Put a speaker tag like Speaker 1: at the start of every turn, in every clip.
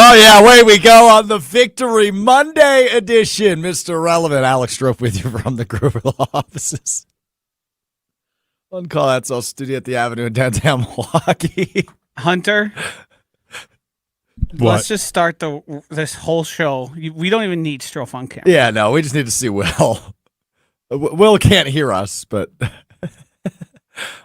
Speaker 1: Oh, yeah, away we go on the Victory Monday edition. Mr. Relevant, Alex Strope with you from the Gruber Law offices. On call that's all studio at the Avenue in downtown Milwaukee.
Speaker 2: Hunter,
Speaker 1: What?
Speaker 2: let's just start this whole show. We don't even need Strofe on camera.
Speaker 1: Yeah, no, we just need to see Will. Will can't hear us, but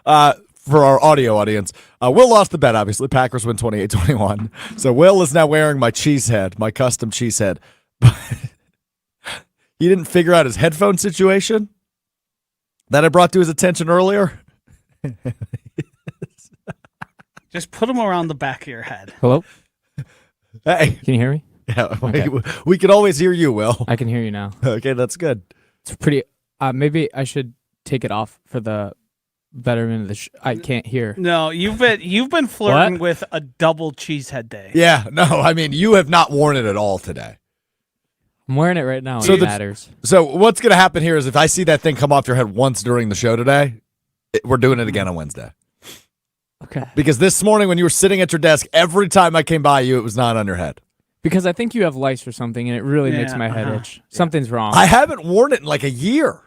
Speaker 1: for our audio audience, Will lost the bet, obviously. Packers win 28-21. So Will is now wearing my cheese head, my custom cheese head. But he didn't figure out his headphone situation that I brought to his attention earlier.
Speaker 2: Just put them around the back of your head.
Speaker 3: Hello?
Speaker 1: Hey.
Speaker 3: Can you hear me?
Speaker 1: Yeah,
Speaker 3: Okay.
Speaker 1: we can always hear you, Will.
Speaker 3: I can hear you now.
Speaker 1: Okay, that's good.
Speaker 3: It's pretty. Maybe I should take it off for the betterment of the. I can't hear.
Speaker 2: No, you've been flirting with a double cheesehead day.
Speaker 1: Yeah, no, I mean, you have not worn it at all today.
Speaker 3: I'm wearing it right now.
Speaker 1: So
Speaker 3: It matters.
Speaker 1: So what's going to happen here is if I see that thing come off your head once during the show today, we're doing it again on Wednesday.
Speaker 3: Okay.
Speaker 1: Because this morning when you were sitting at your desk, every time I came by you, it was not on your head.
Speaker 3: Because I think you have lice or something, and it really makes my head itch. Something's wrong.
Speaker 1: I haven't worn it in like a year.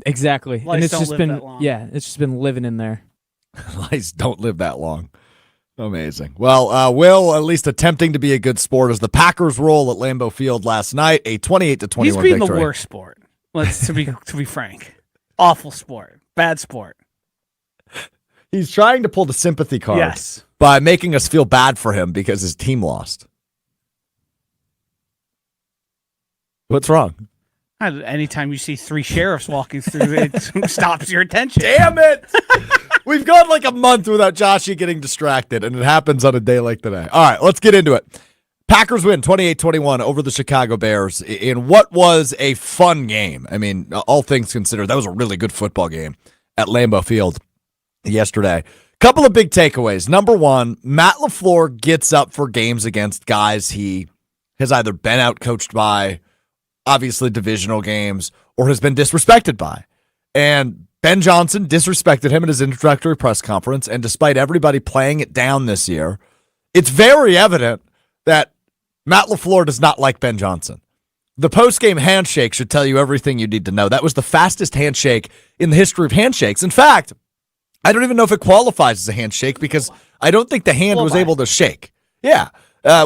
Speaker 3: Exactly.
Speaker 2: Lice
Speaker 3: and it's
Speaker 2: don't
Speaker 3: just
Speaker 2: live
Speaker 3: been
Speaker 2: that long.
Speaker 3: it's just been living in there.
Speaker 1: Lice don't live that long. Amazing. Well, Will at least attempting to be a good sport as the Packers roll at Lambeau Field last night, a 28-21
Speaker 2: He's being
Speaker 1: victory.
Speaker 2: the worst sport. Let's to be frank. Awful sport. Bad sport.
Speaker 1: He's trying to pull the sympathy card
Speaker 2: Yes.
Speaker 1: by making us feel bad for him because his team lost. What's wrong?
Speaker 2: Anytime you see three sheriffs walking through, it stops your attention.
Speaker 1: Damn it! We've gone like a month without Joshy getting distracted, and it happens on a day like today. All right, let's get into it. Packers win 28-21 over the Chicago Bears in what was a fun game. I mean, all things considered, that was a really good football game at Lambeau Field yesterday. Couple of big takeaways. Number one, Matt LaFleur gets up for games against guys he has either been outcoached by, obviously divisional games, or has been disrespected by. And Ben Johnson disrespected him at his introductory press conference, and despite everybody playing it down this year, it's very evident that Matt LaFleur does not like Ben Johnson. The post-game handshake should tell you everything you need to know. That was the fastest handshake in the history of handshakes. In fact, I don't even know if it qualifies as a handshake because I don't think the hand was able to shake. Yeah.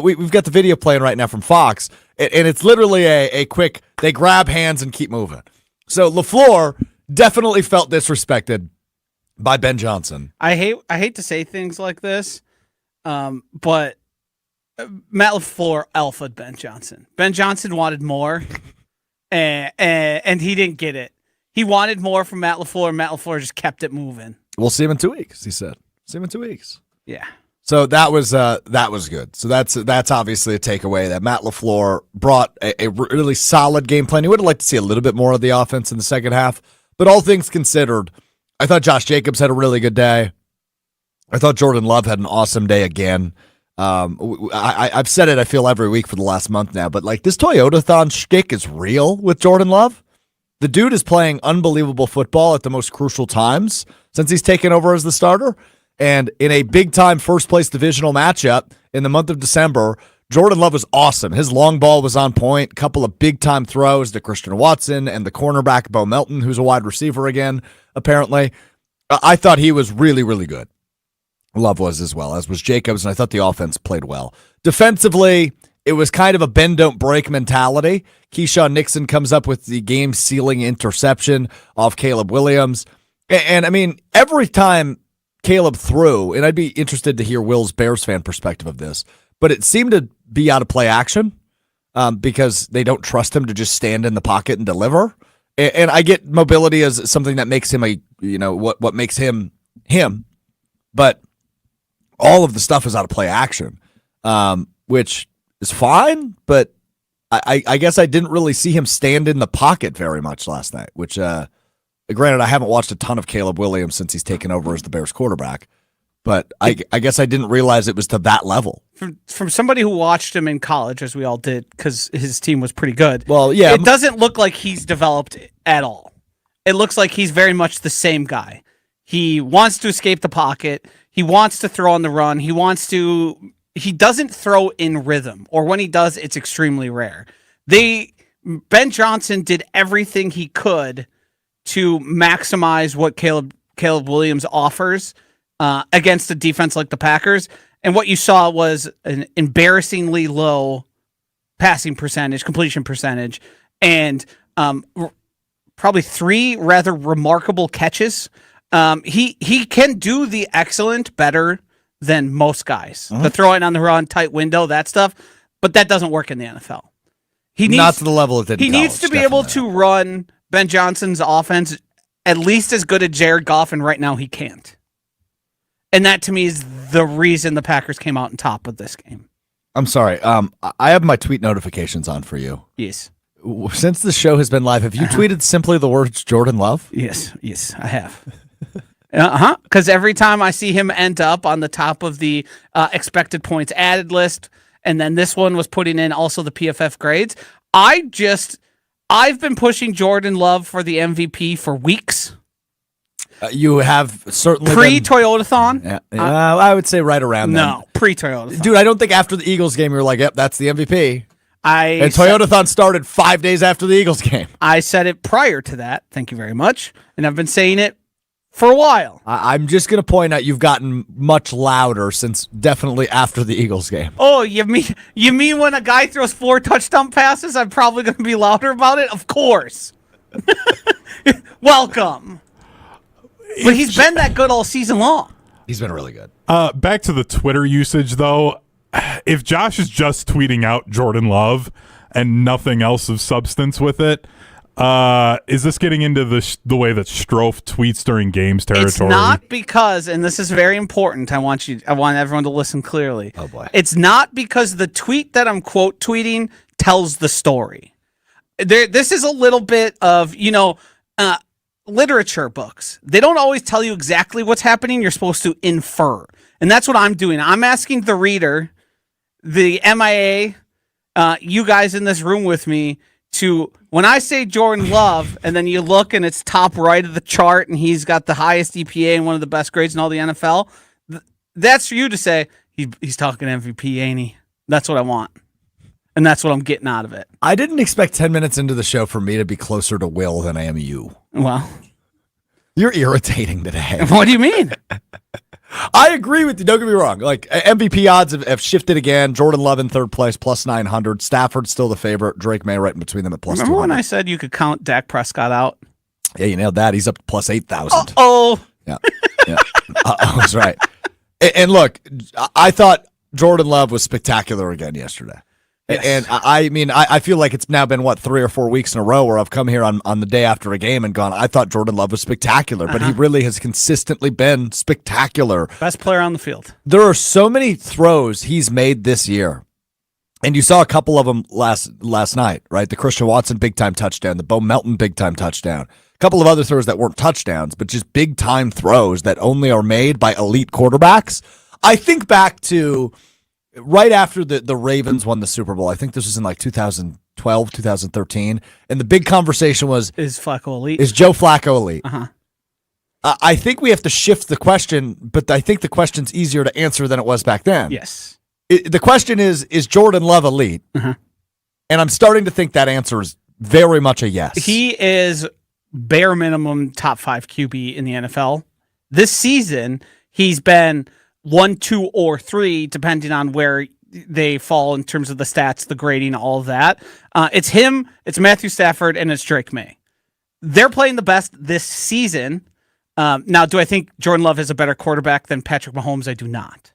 Speaker 1: We've got the video playing right now from Fox, and it's literally a quick, they grab hands and keep moving. So LaFleur definitely felt disrespected by Ben Johnson.
Speaker 2: I hate to say things like this, but Matt LaFleur alphaed Ben Johnson. Ben Johnson wanted more, and he didn't get it. He wanted more from Matt LaFleur, and Matt LaFleur just kept it moving.
Speaker 1: We'll see him in 2 weeks, he said. See him in 2 weeks.
Speaker 2: Yeah.
Speaker 1: So that was good. So that's obviously a takeaway that Matt LaFleur brought a really solid game plan. He would have liked to see a little bit more of the offense in the second half, but all things considered, I thought Josh Jacobs had a really good day. I thought Jordan Love had an awesome day again. I've said it, I feel, every week for the last month now, but like this Toyota-thon shtick is real with Jordan Love. The dude is playing unbelievable football at the most crucial times since he's taken over as the starter. And in a big-time first-place divisional matchup in the month of December, Jordan Love was awesome. His long ball was on point. A couple of big-time throws to Christian Watson and the cornerback Bo Melton, who's a wide receiver again, apparently. I thought he was really, really good. Love was as well, as was Jacobs, and I thought the offense played well. Defensively, it was kind of a bend-don't-break mentality. Keyshawn Nixon comes up with the game-sealing interception off Caleb Williams. And I mean, every time Caleb threw, and I'd be interested to hear Will's Bears fan perspective of this, but it seemed to be out of play action because they don't trust him to just stand in the pocket and deliver. And I get mobility as something that makes him what makes him him, but all of the stuff is out of play action, which is fine, but I guess I didn't really see him stand in the pocket very much last night, which granted, I haven't watched a ton of Caleb Williams since he's taken over as the Bears quarterback, but I guess I didn't realize it was to that level.
Speaker 2: From somebody who watched him in college, as we all did, because his team was pretty good.
Speaker 1: Well, yeah.
Speaker 2: It doesn't look like he's developed at all. It looks like he's very much the same guy. He wants to escape the pocket. He wants to throw on the run. He wants to he doesn't throw in rhythm, or when he does, it's extremely rare. Ben Johnson did everything he could to maximize what Caleb Williams offers against a defense like the Packers. And what you saw was an embarrassingly low passing percentage, completion percentage, and probably 3 rather remarkable catches. He can do the excellent better than most guys. The throwing on the run, tight window, that stuff. But that doesn't work in the NFL.
Speaker 1: Not to the level it did in
Speaker 2: He needs to be able to run Ben Johnson's offense at least as good as Jared Goff, and right now he can't. And that, to me, is the reason the Packers came out on top of this game.
Speaker 1: I'm sorry. I have my tweet notifications on for you.
Speaker 2: Yes.
Speaker 1: Since the show has been live, have you tweeted simply the words Jordan Love?
Speaker 2: Yes, I have. Because every time I see him end up on the top of the expected points added list, and then this one was putting in also the PFF grades, I've been pushing Jordan Love for the MVP for weeks.
Speaker 1: You have certainly
Speaker 2: pre-Toyotathon.
Speaker 1: I would say right around then.
Speaker 2: No, pre-Toyotathon.
Speaker 1: Dude, I don't think after the Eagles game you were like, yep, that's the MVP. And Toyotathon started 5 days after the Eagles game.
Speaker 2: I said it prior to that. Thank you very much. And I've been saying it for a while.
Speaker 1: I'm just going to point out you've gotten much louder since definitely after the Eagles game.
Speaker 2: Oh, you mean when a guy throws 4 touchdown passes, I'm probably going to be louder about it? Of course. Welcome. But he's been that good all season long.
Speaker 1: He's been really good.
Speaker 4: Back to the Twitter usage, though. If Josh is just tweeting out Jordan Love and nothing else of substance with it, is this getting into the way that Strofe tweets during games territory?
Speaker 2: It's not because, and this is very important, I want everyone to listen clearly.
Speaker 1: Oh boy.
Speaker 2: It's not because the tweet that I'm quote tweeting tells the story. This is a little bit of, literature books. They don't always tell you exactly what's happening. You're supposed to infer. And that's what I'm doing. I'm asking the reader, the MIA, you guys in this room with me, to, when I say Jordan Love, and then you look and it's top right of the chart and he's got the highest EPA and one of the best grades in all the NFL, that's for you to say, he's talking MVP, ain't he? That's what I want. And that's what I'm getting out of it.
Speaker 1: I didn't expect 10 minutes into the show for me to be closer to Will than I am you.
Speaker 2: Well,
Speaker 1: you're irritating today.
Speaker 2: What do you mean?
Speaker 1: I agree with you. Don't get me wrong. Like, MVP odds have shifted again. Jordan Love in third place, plus 900. Stafford's still the favorite. Drake May right in between them at plus 200.
Speaker 2: Remember when I said you could count Dak Prescott out?
Speaker 1: Yeah, you nailed that. He's up to plus 8,000.
Speaker 2: Oh.
Speaker 1: Yeah. I was right. And look, I thought Jordan Love was spectacular again yesterday. Yes. And I feel like it's now been 3 or 4 weeks in a row where I've come here on the day after a game and gone, I thought Jordan Love was spectacular, but he really has consistently been spectacular.
Speaker 2: Best player on the field.
Speaker 1: There are so many throws he's made this year. And you saw a couple of them last night, right? The Christian Watson big time touchdown, the Bo Melton big time touchdown. A couple of other throws that weren't touchdowns, but just big time throws that only are made by elite quarterbacks. I think back to right after the Ravens won the Super Bowl. I think this was in like 2012, 2013. And the big conversation was,
Speaker 2: is Flacco elite?
Speaker 1: Is Joe Flacco elite?
Speaker 2: Uh-huh.
Speaker 1: I think we have to shift the question, but I think the question's easier to answer than it was back then.
Speaker 2: Yes.
Speaker 1: The question is Jordan Love elite?
Speaker 2: Uh-huh.
Speaker 1: And I'm starting to think that answer is very much a yes.
Speaker 2: He is bare minimum top 5 QB in the NFL. This season, he's been 1, 2, or 3, depending on where they fall in terms of the stats, the grading, all of that. It's him, it's Matthew Stafford, and it's Drake May. They're playing the best this season. Now, do I think Jordan Love is a better quarterback than Patrick Mahomes? I do not.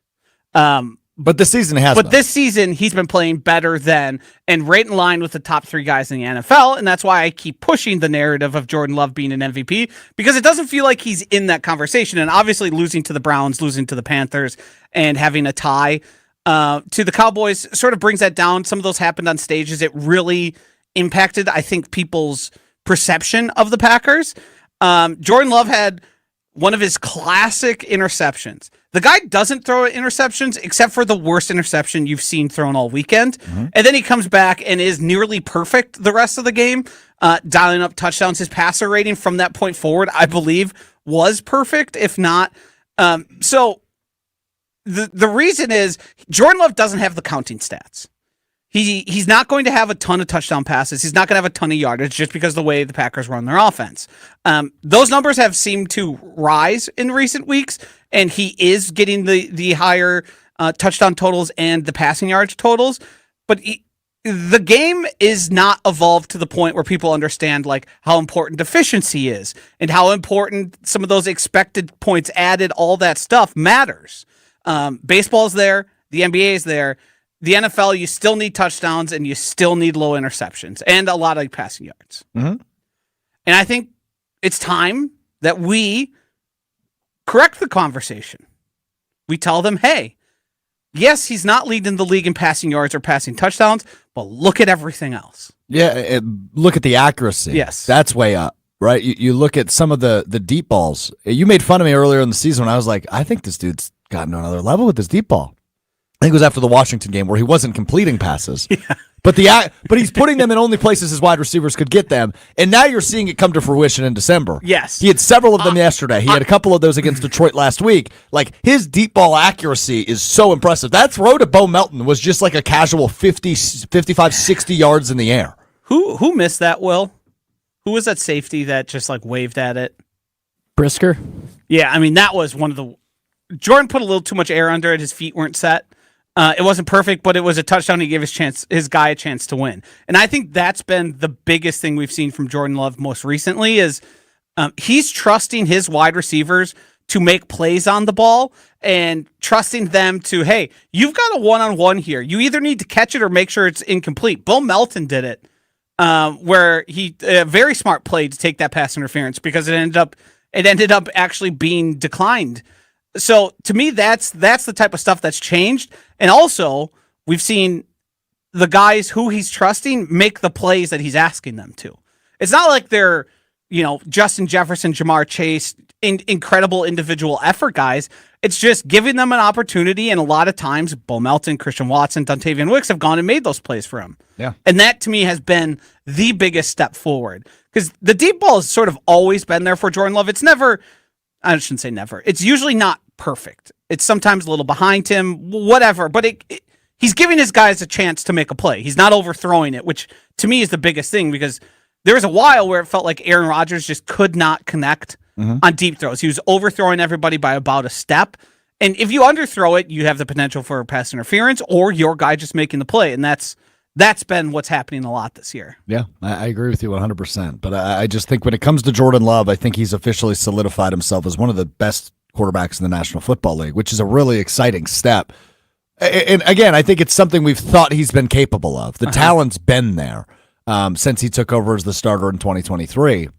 Speaker 1: But this season has been.
Speaker 2: This season, he's been playing better than, and right in line with the top 3 guys in the NFL, and that's why I keep pushing the narrative of Jordan Love being an MVP, because it doesn't feel like he's in that conversation, and obviously losing to the Browns, losing to the Panthers, and having a tie to the Cowboys sort of brings that down. Some of those happened on stages. It really impacted, I think, people's perception of the Packers. Jordan Love had one of his classic interceptions. The guy doesn't throw interceptions except for the worst interception you've seen thrown all weekend. Mm-hmm. And then he comes back and is nearly perfect the rest of the game, dialing up touchdowns. His passer rating from that point forward, I believe, was perfect, if not. So the reason is Jordan Love doesn't have the counting stats. He's not going to have a ton of touchdown passes. He's not going to have a ton of yardage just because of the way the Packers run their offense. Those numbers have seemed to rise in recent weeks, and he is getting the higher touchdown totals and the passing yards totals. But the game is not evolved to the point where people understand like how important efficiency is and how important some of those expected points added, all that stuff matters. Baseball's there, the NBA is there. The NFL, you still need touchdowns and you still need low interceptions and a lot of passing yards.
Speaker 1: Mm-hmm.
Speaker 2: And I think it's time that we correct the conversation. We tell them, hey, yes, he's not leading the league in passing yards or passing touchdowns, but look at everything else.
Speaker 1: Yeah, look at the accuracy.
Speaker 2: Yes.
Speaker 1: That's way up, right? You look at some of the deep balls. You made fun of me earlier in the season when I was like, I think this dude's gotten to another level with this deep ball. I think it was after the Washington game where he wasn't completing passes. Yeah. But he's putting them in only places his wide receivers could get them. And now you're seeing it come to fruition in December.
Speaker 2: Yes.
Speaker 1: He had several of them yesterday. He had a couple of those against Detroit last week. Like, his deep ball accuracy is so impressive. That throw to Bo Melton was just like a casual 50, 55, 60 yards in the air.
Speaker 2: Who missed that, Will? Who was that safety that just like waved at it?
Speaker 3: Brisker.
Speaker 2: Yeah, I mean, that was one of the... Jordan put a little too much air under it. His feet weren't set. It wasn't perfect, but it was a touchdown. He gave his guy a chance to win. And I think that's been the biggest thing we've seen from Jordan Love most recently is he's trusting his wide receivers to make plays on the ball and trusting them to, hey, you've got a one-on-one here. You either need to catch it or make sure it's incomplete. Bo Melton did it where he a very smart play to take that pass interference because it ended up actually being declined. So to me, that's the type of stuff that's changed. And also, we've seen the guys who he's trusting make the plays that he's asking them to. It's not like they're, Justin Jefferson, Jamar Chase, incredible individual effort guys. It's just giving them an opportunity. And a lot of times, Bo Melton, Christian Watson, Dontavian Wicks have gone and made those plays for him.
Speaker 1: Yeah.
Speaker 2: And that to me has been the biggest step forward because the deep ball has sort of always been there for Jordan Love. It's never... I shouldn't say never. It's usually not perfect. It's sometimes a little behind him, whatever. But he's giving his guys a chance to make a play. He's not overthrowing it, which to me is the biggest thing because there was a while where it felt like Aaron Rodgers just could not connect on deep throws. He was overthrowing everybody by about a step. And if you underthrow it, you have the potential for pass interference or your guy just making the play. And that's been what's happening a lot this year.
Speaker 1: Yeah, I agree with you 100%. But I just think when it comes to Jordan Love, I think he's officially solidified himself as one of the best quarterbacks in the National Football League, which is a really exciting step. And again, I think it's something we've thought he's been capable of. The talent's been there since he took over as the starter in 2023.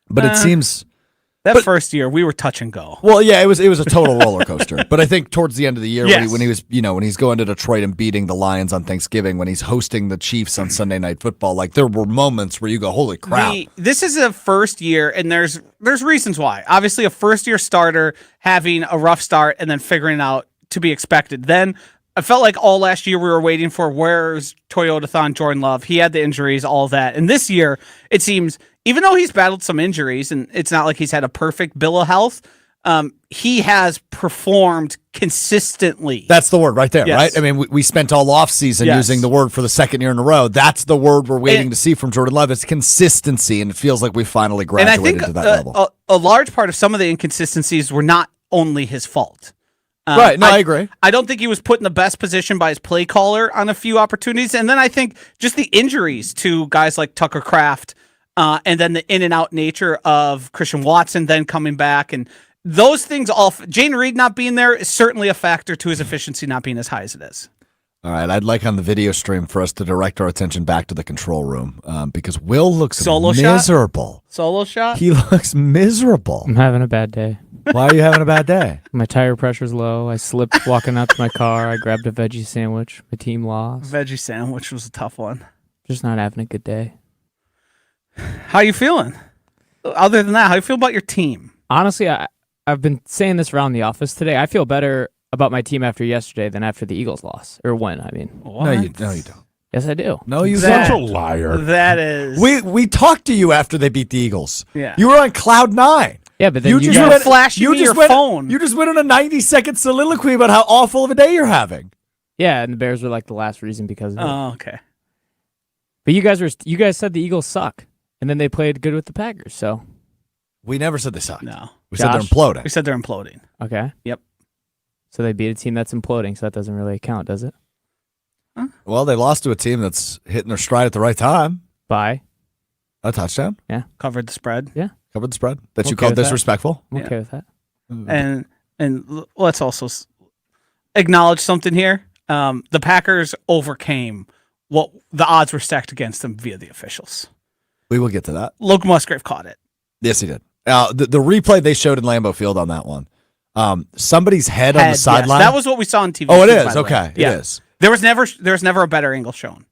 Speaker 1: But it seems...
Speaker 2: first year, we were touch and go.
Speaker 1: Well, yeah, it was a total roller coaster. But I think towards the end of the year,
Speaker 2: Yes.
Speaker 1: when he was, when he's going to Detroit and beating the Lions on Thanksgiving, when he's hosting the Chiefs on Sunday Night Football, like there were moments where you go, "Holy crap!"
Speaker 2: This is a first year, and there's reasons why. Obviously, a first year starter having a rough start and then figuring out to be expected. Then I felt like all last year we were waiting for where's Toyotathon Jordan Love. He had the injuries, all that, and this year it seems. Even though he's battled some injuries and it's not like he's had a perfect bill of health, he has performed consistently.
Speaker 1: That's the word right there,
Speaker 2: Yes.
Speaker 1: right? I mean, we spent all offseason
Speaker 2: Yes.
Speaker 1: using the word for the second year in a row. That's the word we're waiting to see from Jordan Love. It's consistency, and it feels like we finally
Speaker 2: And I
Speaker 1: graduated
Speaker 2: think
Speaker 1: to that level.
Speaker 2: a large part of some of the inconsistencies were not only his fault.
Speaker 1: Right, no, I agree.
Speaker 2: I don't think he was put in the best position by his play caller on a few opportunities. And then I think just the injuries to guys like Tucker Kraft, and then the in and out nature of Christian Watson then coming back and those things all Jane Reed not being there is certainly a factor to his efficiency not being as high as it is.
Speaker 1: All right, I'd like on the video stream for us to direct our attention back to the control room because Will looks miserable.
Speaker 2: Solo shot?
Speaker 1: He looks miserable.
Speaker 3: I'm having a bad day.
Speaker 1: Why are you having a bad day?
Speaker 3: My tire pressure's low. I slipped walking out to my car. I grabbed a veggie sandwich. My team lost.
Speaker 2: Veggie sandwich was a tough one.
Speaker 3: Just not having a good day.
Speaker 2: How you feeling? Other than that, how you feel about your team?
Speaker 3: Honestly, I've been saying this around the office today. I feel better about my team after yesterday than after the Eagles loss. Or win, I mean.
Speaker 2: What?
Speaker 1: No, you don't.
Speaker 3: Yes, I do.
Speaker 1: No, you
Speaker 2: That-
Speaker 4: Such a
Speaker 1: don't.
Speaker 4: liar.
Speaker 2: That is...
Speaker 1: We talked to you after they beat the Eagles.
Speaker 2: Yeah.
Speaker 1: You were on cloud 9.
Speaker 3: Yeah, but then
Speaker 1: You
Speaker 3: you
Speaker 1: just
Speaker 3: guys,
Speaker 1: went-
Speaker 2: flashing
Speaker 1: you
Speaker 2: me
Speaker 1: just
Speaker 2: your
Speaker 1: went-
Speaker 2: phone.
Speaker 1: You just went on a 90-second soliloquy about how awful of a day you're having.
Speaker 3: yeah, and the Bears were like the last reason because of it.
Speaker 2: Oh, okay.
Speaker 3: But you guys said the Eagles suck, and then they played good with the Packers. So
Speaker 1: We never said they sucked.
Speaker 2: No.
Speaker 1: We said they're
Speaker 3: Josh?
Speaker 1: imploding.
Speaker 2: We said they're imploding.
Speaker 3: okay,
Speaker 2: Yep.
Speaker 3: so they beat a team that's imploding, so that doesn't really count, does it?
Speaker 1: Well, they lost to a team that's hitting their stride at the right time.
Speaker 3: Bye.
Speaker 1: A touchdown.
Speaker 2: Covered the spread.
Speaker 1: Covered the spread. That you
Speaker 3: Okay
Speaker 1: called
Speaker 3: with that.
Speaker 1: disrespectful.
Speaker 3: I'm
Speaker 2: Yeah.
Speaker 3: okay with that.
Speaker 2: And let's also acknowledge something here. The Packers overcame what the odds were stacked against them via the officials.
Speaker 1: We will get to that.
Speaker 2: Luke Musgrave caught it.
Speaker 1: Yes, he did. The replay they showed in Lambeau Field on that one. Somebody's head on the
Speaker 2: Yes.
Speaker 1: sideline.
Speaker 2: That was what we saw on TV.
Speaker 1: Oh, it
Speaker 2: too,
Speaker 1: is.
Speaker 2: by the way.
Speaker 1: Okay.
Speaker 2: Yeah.
Speaker 1: It is.
Speaker 2: There was never a better angle shown.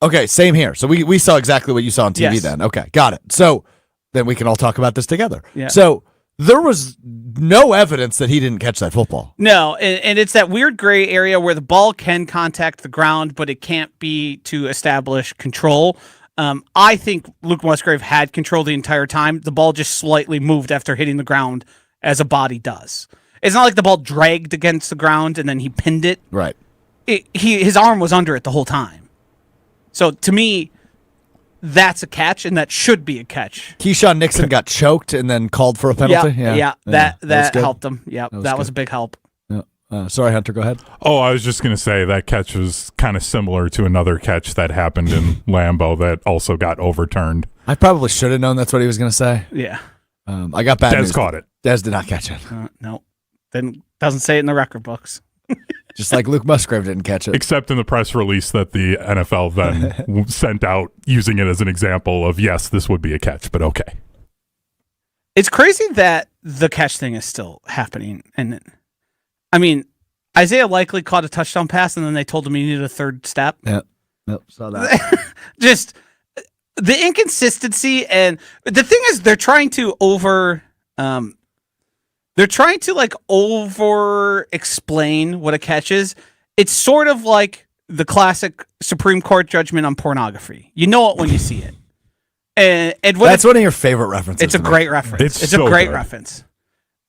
Speaker 1: Okay, same here. So we saw exactly what you saw on TV
Speaker 2: Yes.
Speaker 1: then. Okay, got it. So then we can all talk about this together.
Speaker 2: Yeah.
Speaker 1: So there was no evidence that he didn't catch that football.
Speaker 2: No, and it's that weird gray area where the ball can contact the ground, but it can't be to establish control. I think Luke Musgrave had control the entire time. The ball just slightly moved after hitting the ground, as a body does. It's not like the ball dragged against the ground and then he pinned it.
Speaker 1: Right.
Speaker 2: His arm was under it the whole time. So to me, that's a catch, and that should be a catch.
Speaker 1: Keyshawn Nixon got choked and then called for a penalty.
Speaker 2: Yeah,
Speaker 1: was
Speaker 2: that
Speaker 1: good.
Speaker 2: helped him. Yeah, that was
Speaker 1: good.
Speaker 2: a big help.
Speaker 1: Yeah. Sorry, Hunter. Go ahead.
Speaker 4: Oh, I was just going to say that catch was kind of similar to another catch that happened in Lambeau that also got overturned.
Speaker 1: I probably should have known that's what he was going to say.
Speaker 2: Yeah.
Speaker 1: I got bad news.
Speaker 4: Dez caught it.
Speaker 1: Dez did not catch it.
Speaker 2: No, then doesn't say it in the record books.
Speaker 1: Just like Luke Musgrave didn't catch it.
Speaker 4: Except in the press release that the NFL then sent out using it as an example of, yes, this would be a catch, but okay.
Speaker 2: It's crazy that the catch thing is still happening. And I mean, Isaiah Likely caught a touchdown pass, and then they told him he needed a third step.
Speaker 1: Yep, saw that.
Speaker 2: Just the inconsistency, and the thing is, they're trying to over explain what a catch is. It's sort of like the classic Supreme Court judgment on pornography. You know it when you see it. And when
Speaker 1: That's one of your favorite references.
Speaker 2: it's a
Speaker 1: to me.
Speaker 2: great reference.
Speaker 4: It's
Speaker 2: a
Speaker 4: so
Speaker 2: great
Speaker 4: good.
Speaker 2: reference.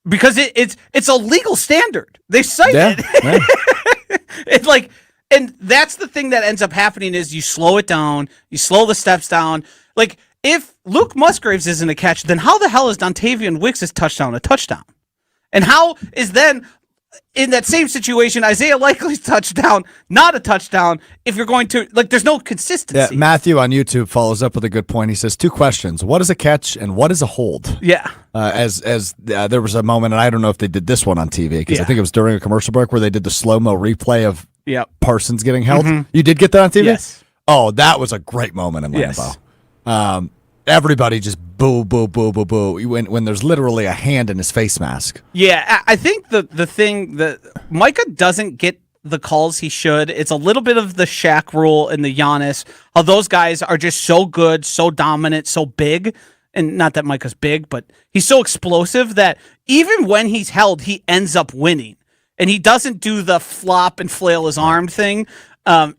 Speaker 2: Because it's a legal standard. They cite it.
Speaker 1: Yeah.
Speaker 2: It's like, and that's the thing that ends up happening is you slow it down, you slow the steps down. Like, if Luke Musgraves isn't a catch, then how the hell is Dontavian Wicks' touchdown a touchdown? And how is then, in that same situation, Isaiah Likely's touchdown not a touchdown if you're going to, like, there's no
Speaker 1: Yeah,
Speaker 2: consistency.
Speaker 1: Matthew on YouTube follows up with a good point. He says 2 questions: what is a catch and what is a hold?
Speaker 2: Yeah.
Speaker 1: As there was a moment, and I don't know if they did this one on TV because I
Speaker 2: Yeah.
Speaker 1: think it was during a commercial break where they did the slow-mo replay of
Speaker 2: Yep.
Speaker 1: Parsons getting held. You did get that on TV?
Speaker 2: Yes.
Speaker 1: Oh, that was a great moment in
Speaker 2: Yes.
Speaker 1: Lambeau. Everybody just boo, boo, boo, boo, boo when there's literally a hand in his face mask.
Speaker 2: Yeah, I think the thing that Micah doesn't get the calls he should. It's a little bit of the Shaq rule and the Giannis, how those guys are just so good, so dominant, so big. And not that Micah's big, but he's so explosive that even when he's held, he ends up winning. And he doesn't do the flop and flail his arm thing.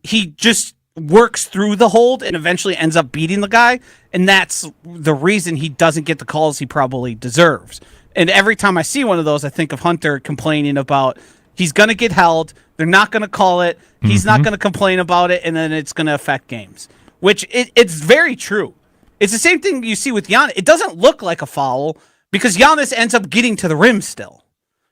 Speaker 2: He just works through the hold and eventually ends up beating the guy. And that's the reason he doesn't get the calls he probably deserves. And every time I see one of those, I think of Hunter complaining about he's going to get held. They're not going to call it. He's not going to complain about it. And then it's going to affect games, which it's very true. It's the same thing you see with Giannis. It doesn't look like a foul because Giannis ends up getting to the rim still.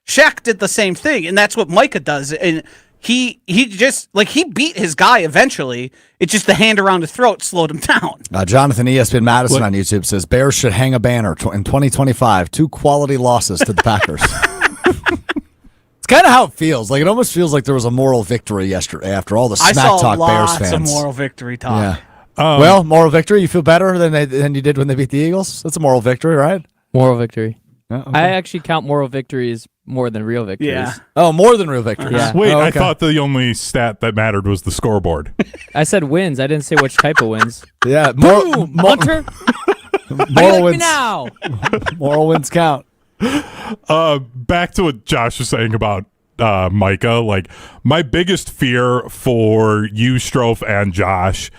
Speaker 2: Shaq did the same thing, and that's what Micah does. And he just, like, he beat his guy eventually. It's just the hand around his throat slowed him down.
Speaker 1: Jonathan ESPN Madison on YouTube says Bears should hang a banner in 2025. 2 quality losses to the Packers. It's kind of how it feels. Like, it almost feels like there was a moral victory yesterday after all the
Speaker 2: I
Speaker 1: smack
Speaker 2: saw
Speaker 1: talk Bears
Speaker 2: lots
Speaker 1: fans.
Speaker 2: of moral victory talk.
Speaker 1: Yeah. Well, moral victory. You feel better than you did when they beat the Eagles. That's a moral victory, right?
Speaker 3: Moral victory.
Speaker 1: Yeah, okay.
Speaker 3: I actually count moral victories more than real victories.
Speaker 2: Yeah.
Speaker 1: Oh, more than real victories.
Speaker 3: Yeah.
Speaker 4: Wait,
Speaker 1: Oh,
Speaker 4: I
Speaker 1: okay.
Speaker 4: thought the only stat that mattered was the scoreboard.
Speaker 3: I said wins. I didn't say which type of wins.
Speaker 1: Yeah.
Speaker 3: Boom, Hunter.
Speaker 1: Moral
Speaker 3: Me
Speaker 1: wins.
Speaker 3: now.
Speaker 1: Moral wins count.
Speaker 4: Back to what Josh was saying about Micah. Like, my biggest fear for you, Strofe, and Josh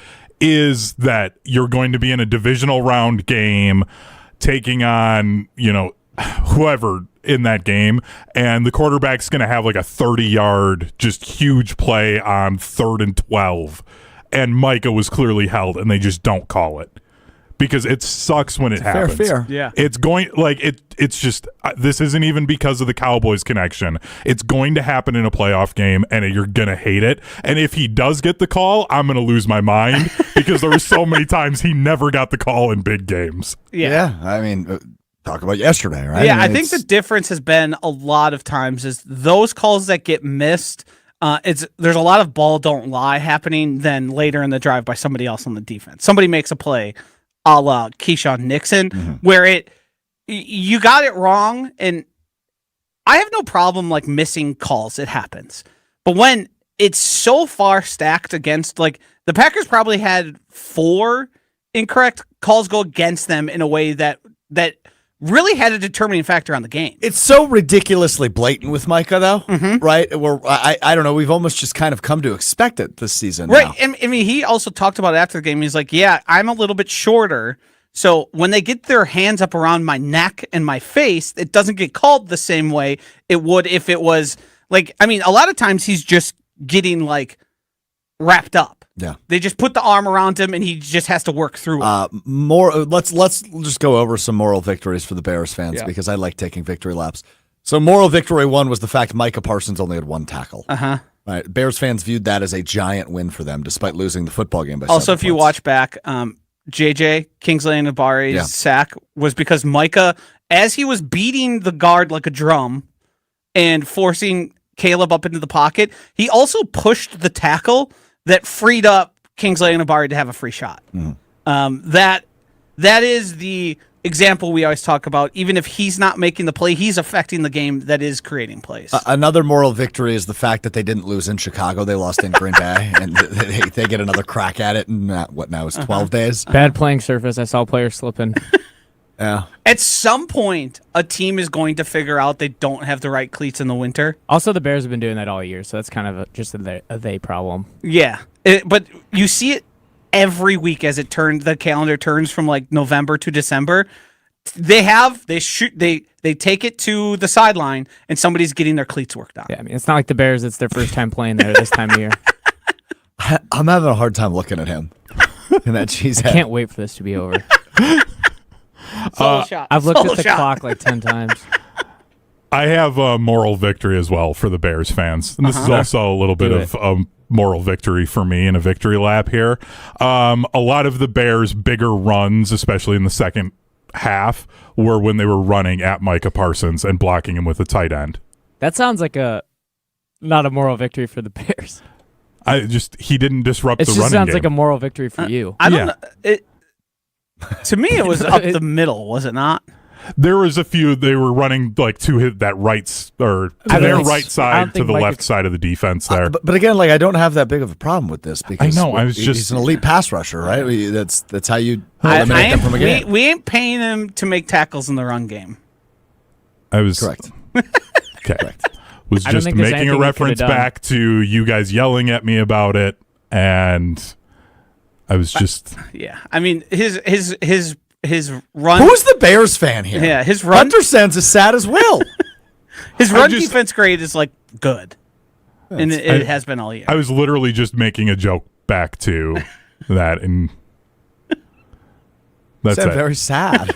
Speaker 4: is that you're going to be in a divisional round game taking on, whoever in that game, and the quarterback's going to have like a 30-yard just huge play on 3rd and 12, and Micah was clearly held, and they just don't call it because it sucks when it happens.
Speaker 1: Fair.
Speaker 2: Yeah.
Speaker 4: It's going like it's just this isn't even because of the Cowboys connection. It's going to happen in a playoff game, and you're gonna hate it. And if he does get the call, I'm gonna lose my mind because there were so many times he never got the call in big games.
Speaker 2: Yeah.
Speaker 1: I mean, talk about yesterday, right?
Speaker 2: Yeah, I
Speaker 1: mean,
Speaker 2: think the difference has been a lot of times is those calls that get missed. There's a lot of ball don't lie happening then later in the drive by somebody else on the defense. Somebody makes a play, a la Keyshawn Nixon, where you got it wrong, and I have no problem like missing calls. It happens, but when it's so far stacked against, like the Packers probably had 4 incorrect calls go against them in a way that really had a determining factor on the game.
Speaker 1: it's so ridiculously blatant with Micah, though, right? Where I don't know. We've almost just kind of come to expect it this season,
Speaker 2: Right.
Speaker 1: now.
Speaker 2: And I mean, he also talked about it after the game. He's like, yeah, I'm a little bit shorter. So when they get their hands up around my neck and my face, it doesn't get called the same way it would if it was like, I mean, a lot of times he's just getting like wrapped up.
Speaker 1: Yeah.
Speaker 2: They just put the arm around him and he just has to work through it.
Speaker 1: Let's just go over some moral victories for the Bears fans
Speaker 2: Yeah.
Speaker 1: because I like taking victory laps. So moral victory 1 was the fact Micah Parsons only had 1 tackle.
Speaker 2: Uh-huh.
Speaker 1: Right. Bears fans viewed that as a giant win for them, despite losing the football game by
Speaker 2: Also,
Speaker 1: 7
Speaker 2: if you
Speaker 1: points.
Speaker 2: watch back, JJ Kingsley Enagbari's sack was because Micah, as he was beating the guard like a drum and forcing Caleb up into the pocket, he also pushed the tackle that freed up Kingsley Enagbari to have a free shot. That is the example we always talk about. Even if he's not making the play, he's affecting the game that is creating plays.
Speaker 1: Another moral victory is the fact that they didn't lose in Chicago. They lost in Green Bay, and they get another crack at it in, what now is 12 days?
Speaker 3: Bad playing surface. I saw players slipping.
Speaker 1: Yeah.
Speaker 2: At some point, a team is going to figure out they don't have the right cleats in the winter.
Speaker 3: Also, the Bears have been doing that all year, so that's kind of just a they problem.
Speaker 2: Yeah, but you see it every week as the calendar turns from like November to December. They take it to the sideline and somebody's getting their cleats worked on.
Speaker 3: Yeah, I mean, it's not like the Bears. It's their first time playing there this time of year.
Speaker 1: I'm having a hard time looking at him in that cheese
Speaker 3: I
Speaker 1: head.
Speaker 3: can't wait for this to be over.
Speaker 2: Solo shot.
Speaker 3: I've looked
Speaker 2: Solo
Speaker 3: at the
Speaker 2: shot.
Speaker 3: clock like 10 times.
Speaker 4: I have a moral victory as well for the Bears fans. And this is also a little bit
Speaker 3: Do
Speaker 4: of a moral victory for me in a victory lap here. A lot of the Bears' bigger runs, especially in the second half, were when they were running at Micah Parsons and blocking him with a tight end.
Speaker 3: That sounds like not a moral victory for the Bears.
Speaker 4: He didn't disrupt
Speaker 3: It
Speaker 4: the
Speaker 3: just
Speaker 4: running
Speaker 3: sounds
Speaker 4: game.
Speaker 3: like a moral victory for you.
Speaker 2: I don't
Speaker 4: Yeah.
Speaker 2: know. To me, it was up the middle, was it not?
Speaker 4: There was a few they were running like to that right or
Speaker 3: I
Speaker 4: to their
Speaker 3: don't-
Speaker 4: right
Speaker 3: I
Speaker 4: side
Speaker 3: don't
Speaker 4: to
Speaker 3: think
Speaker 4: the
Speaker 3: Micah-
Speaker 4: left side of the defense there.
Speaker 1: But again, like I don't have that big of a problem with this because
Speaker 4: I know, I was
Speaker 1: he's
Speaker 4: just-
Speaker 1: an elite pass rusher, right? That's how you
Speaker 2: I
Speaker 1: eliminate them
Speaker 2: ain't-
Speaker 1: from a game.
Speaker 2: we ain't paying him to make tackles in the run game.
Speaker 4: I was
Speaker 1: Correct.
Speaker 4: Okay. Was
Speaker 3: I don't
Speaker 4: just
Speaker 3: think there's
Speaker 4: making
Speaker 3: anything
Speaker 4: a
Speaker 3: he
Speaker 4: reference
Speaker 3: could've done.
Speaker 4: back to you guys yelling at me about it, and I was just
Speaker 2: Yeah, I mean his run.
Speaker 1: Who's the Bears fan here?
Speaker 2: Yeah, his run.
Speaker 1: Hunter Sands is sad as Will.
Speaker 2: His run
Speaker 4: just-
Speaker 2: defense grade is like good, and it has been all year.
Speaker 4: I was literally just making a joke back to that, and that's
Speaker 1: Sound
Speaker 4: it.
Speaker 1: very sad.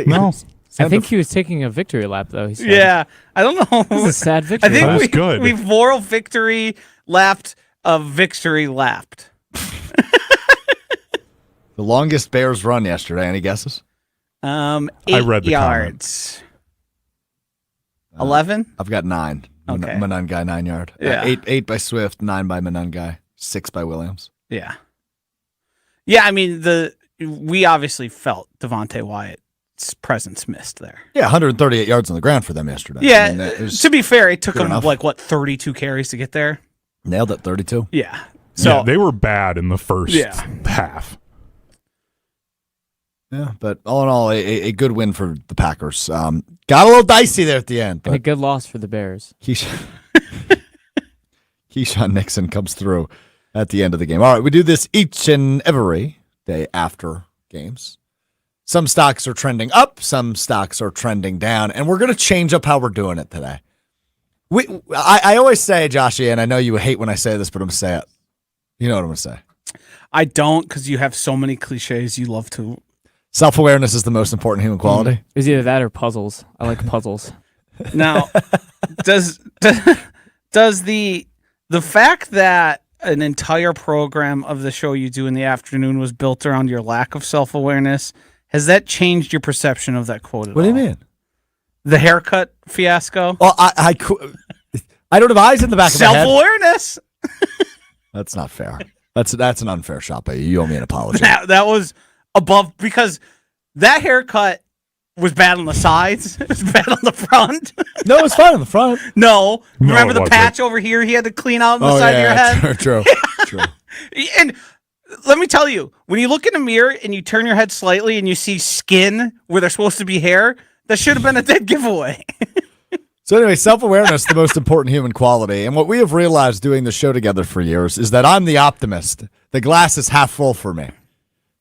Speaker 4: No.
Speaker 3: I think he was taking a victory lap, though. He said.
Speaker 2: Yeah, I don't know.
Speaker 3: This is a sad
Speaker 2: I
Speaker 3: victory.
Speaker 2: think
Speaker 4: That was
Speaker 2: we,
Speaker 4: good.
Speaker 2: we've moral victory lapped a victory lapped.
Speaker 1: The longest Bears run yesterday. Any guesses?
Speaker 2: 8
Speaker 4: I read the
Speaker 2: yards. 11?
Speaker 1: I've got 9.
Speaker 2: Okay.
Speaker 1: Menungai 9 yard.
Speaker 2: Yeah.
Speaker 1: 8 by Swift, 9 by Menungai, 6 by Williams.
Speaker 2: Yeah. Yeah, I mean we obviously felt Devontae Wyatt's presence missed there.
Speaker 1: Yeah, 138 yards on the ground for them yesterday.
Speaker 2: Yeah,
Speaker 1: I mean, it was-
Speaker 2: to be fair, it took
Speaker 1: good
Speaker 2: him
Speaker 1: enough.
Speaker 2: 32 carries to get there.
Speaker 1: nailed it, 32.
Speaker 2: Yeah. So
Speaker 4: yeah, they were bad in the first
Speaker 2: Yeah.
Speaker 4: half.
Speaker 1: Yeah, but all in all, a good win for the Packers. Got a little dicey there at the end,
Speaker 3: And a
Speaker 1: but
Speaker 3: good loss for the Bears.
Speaker 1: Keyshawn Nixon comes through at the end of the game. All right, we do this each and every day after games. Some stocks are trending up, some stocks are trending down, and we're going to change up how we're doing it today. I always say, Joshy, and I know you hate when I say this, but I'm going to say it. You know what I'm going to say.
Speaker 2: I don't, because you have so many cliches you love to.
Speaker 1: Self-awareness is the most important human quality.
Speaker 3: It's either that or puzzles. I like puzzles.
Speaker 2: Now, does the fact that an entire program of the show you do in the afternoon was built around your lack of self-awareness, has that changed your perception of that quote at
Speaker 1: What do you
Speaker 2: all?
Speaker 1: mean?
Speaker 2: The haircut fiasco?
Speaker 1: Well, I don't have eyes in the back of my head.
Speaker 2: Self-awareness.
Speaker 1: That's not fair. That's an unfair shot by you. You owe me an apology.
Speaker 2: That was above, because that haircut was bad on the sides. It was bad on the front.
Speaker 1: No, it's fine on the front.
Speaker 2: No.
Speaker 4: No,
Speaker 2: Remember
Speaker 4: it
Speaker 2: the
Speaker 4: wasn't.
Speaker 2: patch over here he had to clean out on the side of your head?
Speaker 1: True.
Speaker 2: And let me tell you, when you look in a mirror and you turn your head slightly and you see skin where there's supposed to be hair, that should have been a dead giveaway.
Speaker 1: So anyway, self-awareness is the most important human quality. And what we have realized doing the show together for years is that I'm the optimist. The glass is half full for me.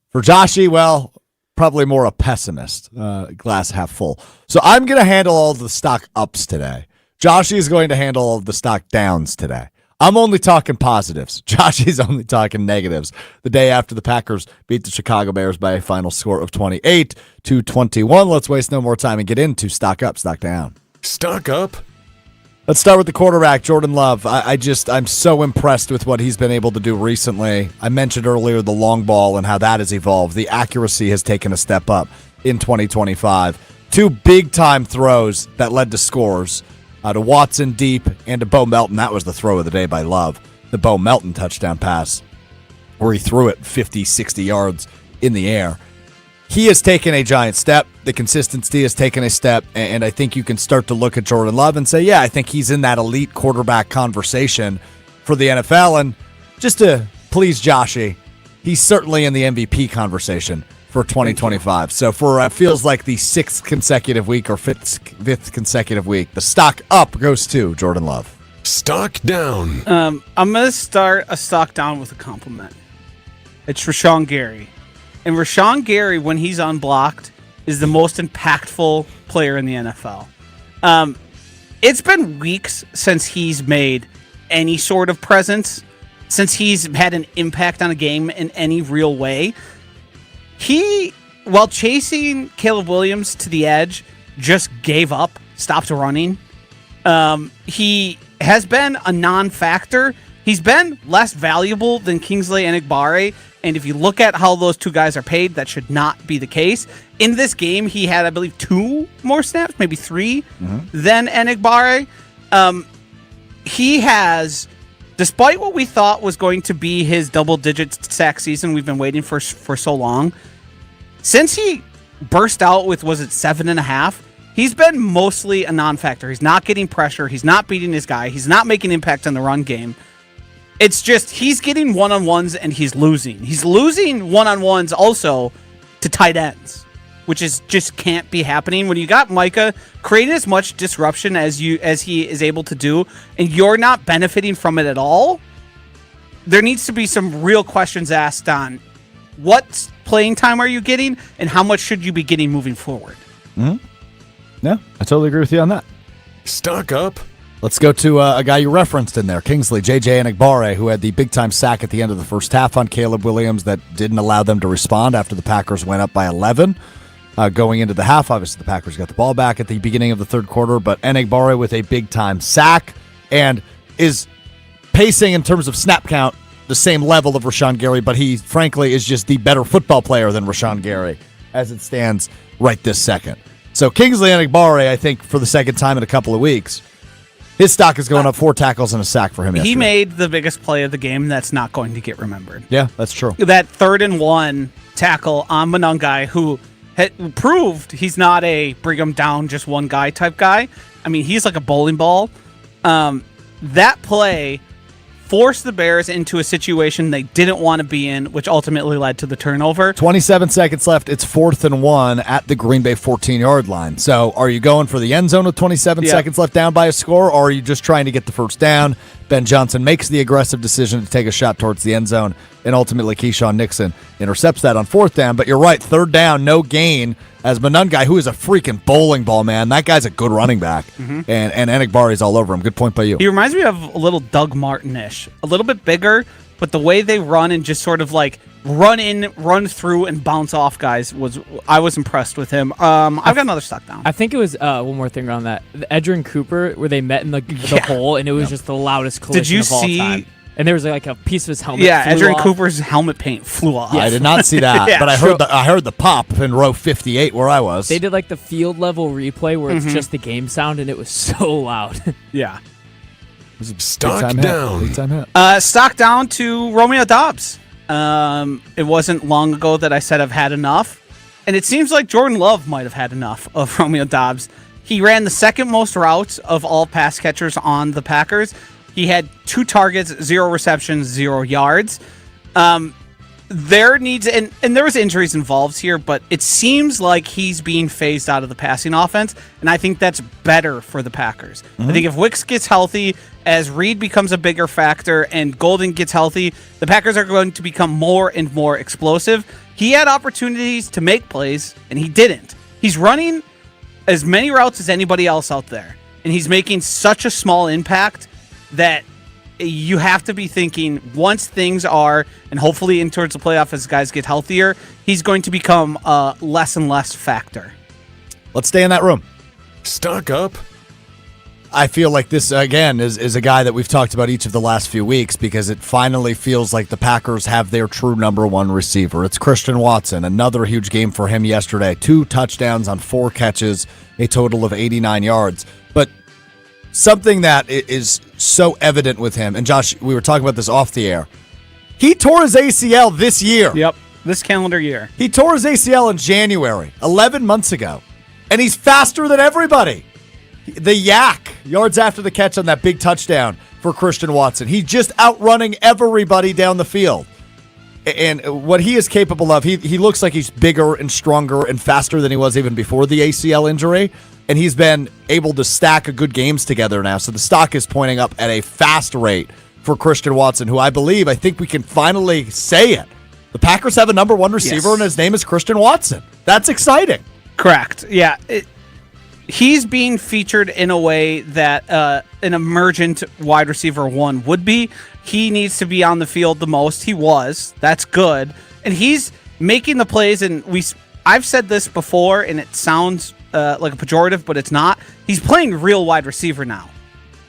Speaker 1: For Joshy, well, probably more a pessimist. Glass half full. So I'm going to handle all the stock ups today. Joshy is going to handle all the stock downs today. I'm only talking positives. Joshy's only talking negatives. The day after the Packers beat the Chicago Bears by a final score of 28-21. Let's waste no more time and get into stock up, stock down.
Speaker 5: Stock up.
Speaker 1: Let's start with the quarterback, Jordan Love. I'm so impressed with what he's been able to do recently. I mentioned earlier the long ball and how that has evolved. The accuracy has taken a step up in 2025. 2 big-time throws that led to scores. To Watson deep and to Bo Melton. That was the throw of the day by Love. The Bo Melton touchdown pass where he threw it 50, 60 yards in the air. He has taken a giant step. The consistency has taken a step, and I think you can start to look at Jordan Love and say, yeah, I think he's in that elite quarterback conversation for the NFL. And just to please Joshy, he's certainly in the MVP conversation for 2025. So for feels like the 6th consecutive week or fifth consecutive week, the stock up goes to Jordan Love.
Speaker 5: Stock down.
Speaker 2: I'm going to start a stock down with a compliment. It's Rashawn Gary. And Rashawn Gary, when he's unblocked, is the most impactful player in the NFL. It's been weeks since he's made any sort of presence, since he's had an impact on a game in any real way. He, while chasing Caleb Williams to the edge, just gave up, stopped running. He has been a non-factor. He's been less valuable than Kingsley Enagbare, and if you look at how those 2 guys are paid, that should not be the case. In this game, he had, I believe, 2 more snaps, maybe 3, than Enagbare. He has, despite what we thought was going to be his double-digit sack season we've been waiting for so long, since he burst out with, was it 7.5? He's been mostly a non-factor. He's not getting pressure. He's not beating his guy. He's not making impact on the run game. It's just he's getting one-on-ones and he's losing. He's losing one-on-ones also to tight ends, which is just can't be happening. When you got Micah creating as much disruption as he is able to do, and you're not benefiting from it at all, there needs to be some real questions asked on what playing time are you getting and how much should you be getting moving forward.
Speaker 1: Yeah, I totally agree with you on that.
Speaker 5: Stock up.
Speaker 1: Let's go to a guy you referenced in there, Kingsley, J.J. Enagbare, who had the big-time sack at the end of the first half on Caleb Williams that didn't allow them to respond after the Packers went up by 11. Going into the half, obviously the Packers got the ball back at the beginning of the third quarter, but Enagbare with a big-time sack and is pacing in terms of snap count the same level of Rashawn Gary, but he, frankly, is just the better football player than Rashawn Gary as it stands right this second. So Kingsley Enagbare, I think, for the second time in a couple of weeks, his stock is going up 4 tackles and a sack for him yesterday.
Speaker 2: He made the biggest play of the game that's not going to get remembered.
Speaker 1: Yeah, that's true.
Speaker 2: That 3rd and 1 tackle on Monangai, who had proved he's not a bring him down just one guy type guy. I mean, he's like a bowling ball. That play forced the Bears into a situation they didn't want to be in, which ultimately led to the turnover.
Speaker 1: 27 seconds left. It's 4th and 1 at the Green Bay 14-yard line. So are you going for the end zone with 27 seconds left down by a score, or are you just trying to get the first down, Ben Johnson makes the aggressive decision to take a shot towards the end zone, and ultimately Keyshawn Nixon intercepts that on 4th down. But you're right, 3rd down, no gain, as Monungai, who is a freaking bowling ball, man. That guy's a good running back, and Enigbari's all over him. Good point by you.
Speaker 2: He reminds me of a little Doug Martin-ish. A little bit bigger, but the way they run and just sort of like run in, run through, and bounce off guys I was impressed with him. I've got another stock down.
Speaker 3: I think it was one more thing around that. Edgerrin Cooper, where they met in the hole, and it was just the loudest collision of all time. And there was like a piece of his helmet.
Speaker 2: Yeah,
Speaker 3: flew
Speaker 2: Edgerrin
Speaker 3: off.
Speaker 2: Cooper's helmet paint flew off.
Speaker 1: I did not see that,
Speaker 2: Yeah,
Speaker 1: but I heard the pop in row 58 where I was.
Speaker 3: They did like the field level replay where it's just the game sound, and it was so loud.
Speaker 2: Yeah.
Speaker 5: Stock down.
Speaker 1: Big time hit.
Speaker 2: Stock down to Romeo Doubs. It wasn't long ago that I said I've had enough, and it seems like Jordan Love might have had enough of Romeo Doubs. He ran the 2nd most routes of all pass catchers on the Packers. He had 2 targets, 0 receptions, 0 yards. There needs and there was injuries involved here, but it seems like he's being phased out of the passing offense, and I think that's better for the Packers. I think if Wicks gets healthy, as Reed becomes a bigger factor, and Golden gets healthy, the Packers are going to become more and more explosive. He had opportunities to make plays, and he didn't. He's running as many routes as anybody else out there, and he's making such a small impact that you have to be thinking once things are, and hopefully in towards the playoff as guys get healthier, he's going to become a less and less factor.
Speaker 1: Let's stay in that room.
Speaker 5: Stock up.
Speaker 1: I feel like this, again, is a guy that we've talked about each of the last few weeks because it finally feels like the Packers have their true number 1 receiver. It's Christian Watson. Another huge game for him yesterday. 2 touchdowns on 4 catches, a total of 89 yards. But something that is so evident with him, and Josh, we were talking about this off the air. He tore his ACL this year.
Speaker 2: Yep, this calendar year.
Speaker 1: He tore his ACL in January, 11 months ago, and he's faster than everybody. The yak, yards after the catch on that big touchdown for Christian Watson. He's just outrunning everybody down the field. And what he is capable of, he looks like he's bigger and stronger and faster than he was even before the ACL injury. And he's been able to stack a good games together now. So the stock is pointing up at a fast rate for Christian Watson, who I think we can finally say it. The Packers have a number 1 receiver, and his name is Christian Watson. That's exciting.
Speaker 2: Correct. Yeah. He's being featured in a way that an emergent wide receiver 1 would be. He needs to be on the field the most. He was. That's good. And he's making the plays, and I've said this before, and it sounds like a pejorative, but it's not. He's playing real wide receiver now.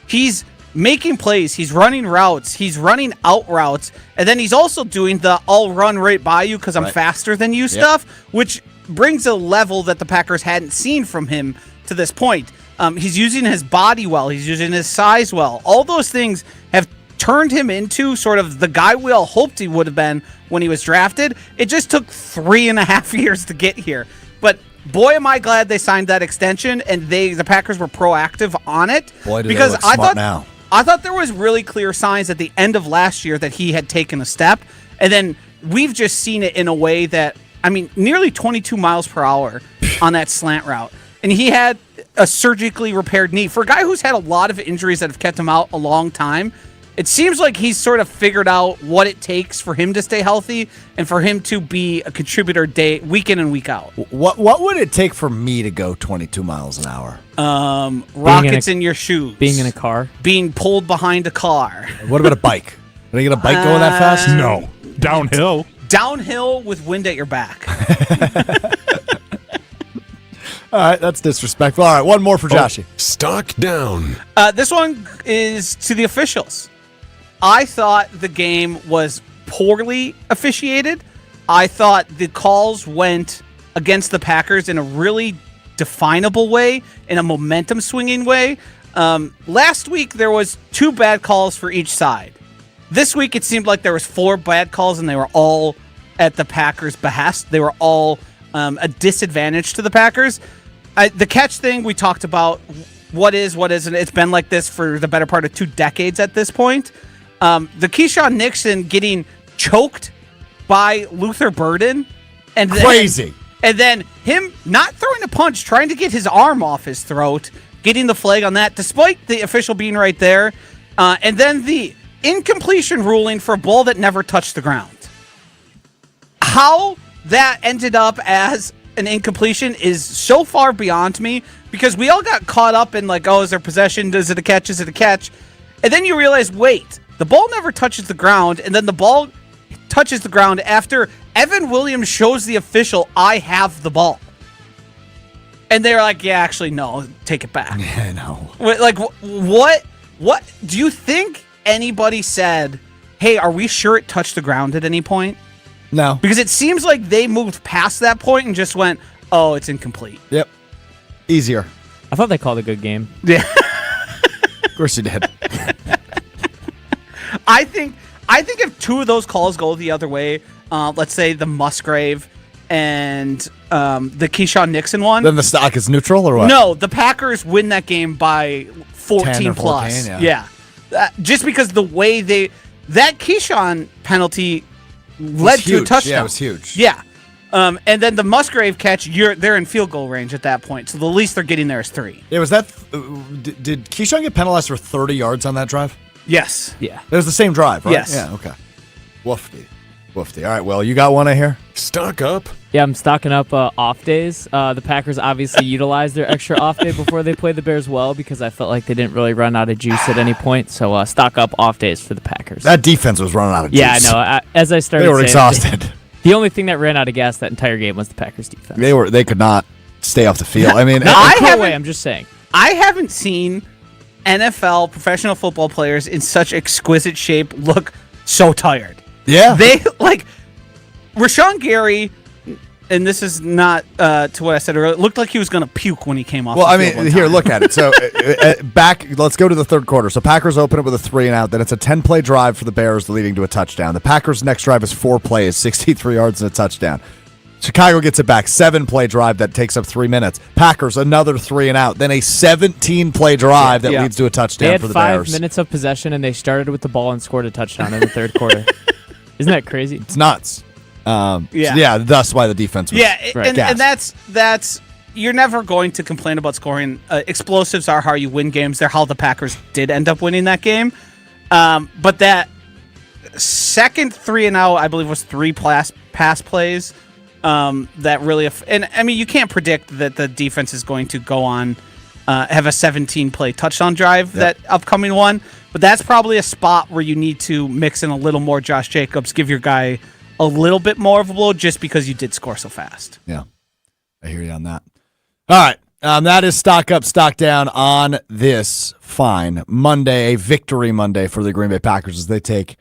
Speaker 2: He's making plays. He's running routes. He's running out routes. And then he's also doing the I'll run right by you because I'm faster than you stuff, which brings a level that the Packers hadn't seen from him to this point. He's using his body well. He's using his size well. All those things have turned him into sort of the guy we all hoped he would have been when he was drafted. It just took 3.5 years to get here. But boy, am I glad they signed that extension, and the Packers were proactive on it.
Speaker 1: Boy, do they look smart now.
Speaker 2: I thought there was really clear signs at the end of last year that he had taken a step, and then we've just seen it in a way that, nearly 22 miles per hour on that slant route. And he had a surgically repaired knee. For a guy who's had a lot of injuries that have kept him out a long time, it seems like he's sort of figured out what it takes for him to stay healthy and for him to be a contributor week in and week out.
Speaker 1: What would it take for me to go 22 miles an hour?
Speaker 2: Rockets in your shoes.
Speaker 3: Being in a car.
Speaker 2: Being pulled behind a car.
Speaker 1: What about a bike? Can I get a bike going that fast?
Speaker 4: No. Downhill.
Speaker 2: Downhill with wind at your back.
Speaker 1: All right, that's disrespectful. All right, one more for Joshy.
Speaker 5: Stock down.
Speaker 2: This one is to the officials. I thought the game was poorly officiated. I thought the calls went against the Packers in a really definable way, in a momentum swinging way. Last week there was 2 bad calls for each side. This week it seemed like there was 4 bad calls, and they were all at the Packers' behest. They were all a disadvantage to the Packers. The catch thing we talked about, what isn't. It's been like this for the better part of 2 decades at this point. The Keyshawn Nixon getting choked by Luther Burden, and
Speaker 1: crazy.
Speaker 2: And then him not throwing a punch, trying to get his arm off his throat, getting the flag on that, despite the official being right there. And then the incompletion ruling for a ball that never touched the ground. How that ended up as an incompletion is so far beyond me, because we all got caught up in like, oh, is there possession? Is it a catch? Is it a catch? And then you realize, wait, the ball never touches the ground, and then the ball touches the ground after Evan Williams shows the official, I have the ball. And they're like, yeah, actually, no, take it back.
Speaker 1: Yeah, no.
Speaker 2: Like, what do you think anybody said, hey, are we sure it touched the ground at any point?
Speaker 1: No.
Speaker 2: Because it seems like they moved past that point and just went, oh, it's incomplete.
Speaker 1: Yep. Easier.
Speaker 3: I thought they called a good game.
Speaker 2: Yeah.
Speaker 1: Of course you did.
Speaker 2: I think if two of those calls go the other way, let's say the Musgrave and the Keyshawn Nixon one.
Speaker 1: Then the stock is neutral or what?
Speaker 2: No, the Packers win that game by 14
Speaker 1: 10 or
Speaker 2: plus.
Speaker 1: 14,
Speaker 2: yeah. Just because the way that Keyshawn penalty led to a touchdown.
Speaker 1: Yeah, it was huge.
Speaker 2: Yeah. And then the Musgrave catch, they're in field goal range at that point. So the least they're getting there is 3.
Speaker 1: Yeah, was that did Keyshawn get penalized for 30 yards on that drive?
Speaker 2: Yes.
Speaker 3: Yeah.
Speaker 1: It was the same drive, right?
Speaker 2: Yes.
Speaker 1: Yeah, okay. Woofy. All right, well, you got one I hear?
Speaker 5: Stock up.
Speaker 3: Yeah, I'm stocking up off days. The Packers obviously utilized their extra off day before they played the Bears well, because I felt like they didn't really run out of juice at any point. So stock up off days for the Packers.
Speaker 1: That defense was running out of juice.
Speaker 3: Yeah, I know. As I started
Speaker 1: They were
Speaker 3: saying,
Speaker 1: exhausted.
Speaker 3: The only thing that ran out of gas that entire game was the Packers defense.
Speaker 1: They could not stay off the field. I mean,
Speaker 3: Not in a cool way, I'm just saying.
Speaker 2: I haven't seen NFL professional football players in such exquisite shape look so tired.
Speaker 1: yeah.
Speaker 2: They, like, Rashawn Gary, and this is not to what I said earlier, looked like he was going to puke when he came off
Speaker 1: Well,
Speaker 2: the
Speaker 1: I
Speaker 2: field
Speaker 1: mean,
Speaker 2: one
Speaker 1: here,
Speaker 2: time.
Speaker 1: look at it. So, let's go to the third quarter. So, Packers open up with a 3-and-out. Then it's a 10-play drive for the Bears, leading to a touchdown. The Packers' next drive is 4 plays, 63 yards and a touchdown. Chicago gets it back, 7-play drive that takes up 3 minutes. Packers, another 3-and-out. Then a 17-play drive that leads to a touchdown
Speaker 3: They had
Speaker 1: for the
Speaker 3: 5
Speaker 1: Bears.
Speaker 3: minutes of possession, and they started with the ball and scored a touchdown in the third quarter. Isn't that crazy?
Speaker 1: It's nuts.
Speaker 2: Yeah.
Speaker 1: That's why the defense was
Speaker 3: Right.
Speaker 2: And that's you're never going to complain about scoring. Explosives are how you win games. They're how the Packers did end up winning that game. But that second 3-and-out, I believe, was 3 pass plays. That really, and I mean, you can't predict that the defense is going to go on have a 17-play touchdown drive, that upcoming one. But that's probably a spot where you need to mix in a little more Josh Jacobs, give your guy a little bit more of a blow just because you did score so fast.
Speaker 1: Yeah, I hear you on that. All right, that is stock up, stock down on this fine Monday, a victory Monday for the Green Bay Packers as they take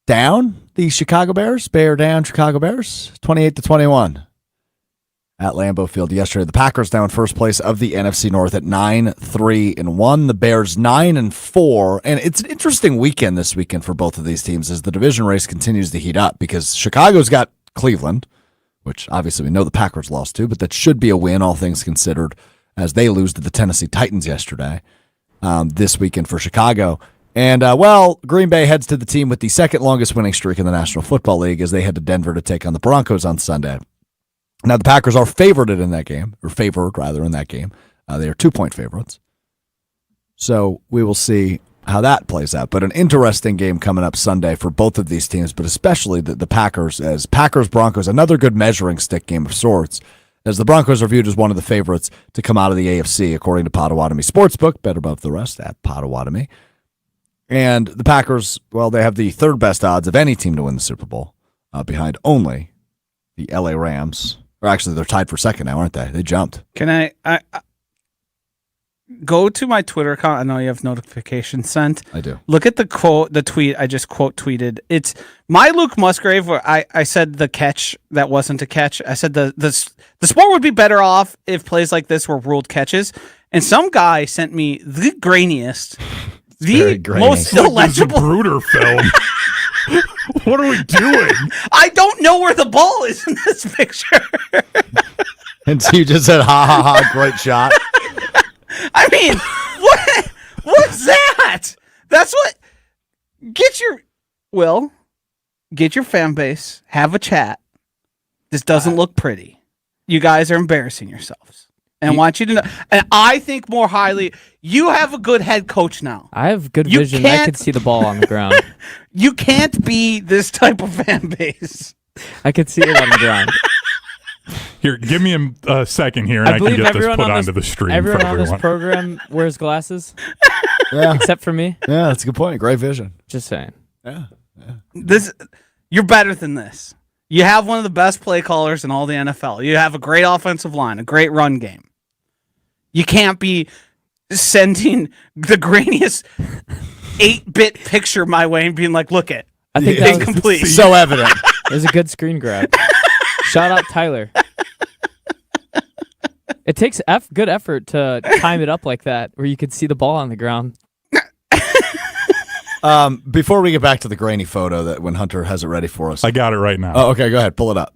Speaker 1: down the Chicago Bears. Bear down Chicago Bears, 28-21 at Lambeau Field yesterday. The Packers now in first place of the NFC North at 9-3-1. The Bears 9-4, and it's an interesting weekend this weekend for both of these teams as the division race continues to heat up because Chicago's got Cleveland, which obviously we know the Packers lost to, but that should be a win, all things considered, as they lose to the Tennessee Titans yesterday. This weekend for Chicago. And, Green Bay heads to the team with the second longest winning streak in the National Football League as they head to Denver to take on the Broncos on Sunday. Now, the Packers are favored in that game. They are 2-point favorites. So we will see how that plays out. But an interesting game coming up Sunday for both of these teams, but especially the Packers, as Packers-Broncos, another good measuring stick game of sorts, as the Broncos are viewed as one of the favorites to come out of the AFC, according to Potawatomi Sportsbook, bet above the rest at Potawatomi. And the Packers, well, they have the third best odds of any team to win the Super Bowl, behind only the LA Rams. Or actually, they're tied for second now, aren't they? They jumped.
Speaker 2: Can I go to my Twitter account? I know you have notifications sent.
Speaker 1: I do.
Speaker 2: Look at the tweet I just quote tweeted. It's my Luke Musgrave, where I said the catch that wasn't a catch. I said the sport would be better off if plays like this were ruled catches. And some guy sent me the grainiest, the most illegible
Speaker 4: Bruder film. What are we doing?
Speaker 2: I don't know where the ball is in this picture.
Speaker 1: And so you just said, ha, ha, ha, great shot.
Speaker 2: I mean, what's that? That's what, get your fan base, have a chat. This doesn't look pretty. You guys are embarrassing yourselves. And I want you to know. And I think more highly. You have a good head coach now.
Speaker 3: I have good
Speaker 2: You
Speaker 3: vision. I
Speaker 2: can't-
Speaker 3: could see the ball on the ground.
Speaker 2: You can't be this type of fan base.
Speaker 3: I could see it on the ground.
Speaker 4: Here, give me a second here, and I can
Speaker 3: believe
Speaker 4: get this
Speaker 3: everyone
Speaker 4: put
Speaker 3: on
Speaker 4: onto
Speaker 3: this,
Speaker 4: the stream
Speaker 3: everyone
Speaker 4: for
Speaker 3: on this
Speaker 4: everyone.
Speaker 3: program wears glasses,
Speaker 1: Yeah,
Speaker 3: except for me.
Speaker 1: yeah, that's a good point. Great vision.
Speaker 3: Just saying.
Speaker 1: Yeah.
Speaker 2: You're better than this. You have one of the best play callers in all the NFL. You have a great offensive line, a great run game. You can't be sending the grainiest 8-bit picture my way and being like, look it.
Speaker 3: I think
Speaker 1: Yeah.
Speaker 3: that was,
Speaker 2: Incomplete.
Speaker 1: So evident.
Speaker 3: it was a good screen grab. Shout out Tyler. It takes good effort to time it up like that, where you could see the ball on the ground.
Speaker 1: Before we get back to the grainy photo that when Hunter has it ready for us.
Speaker 4: I got it right now.
Speaker 1: Oh, okay, go ahead. Pull it up.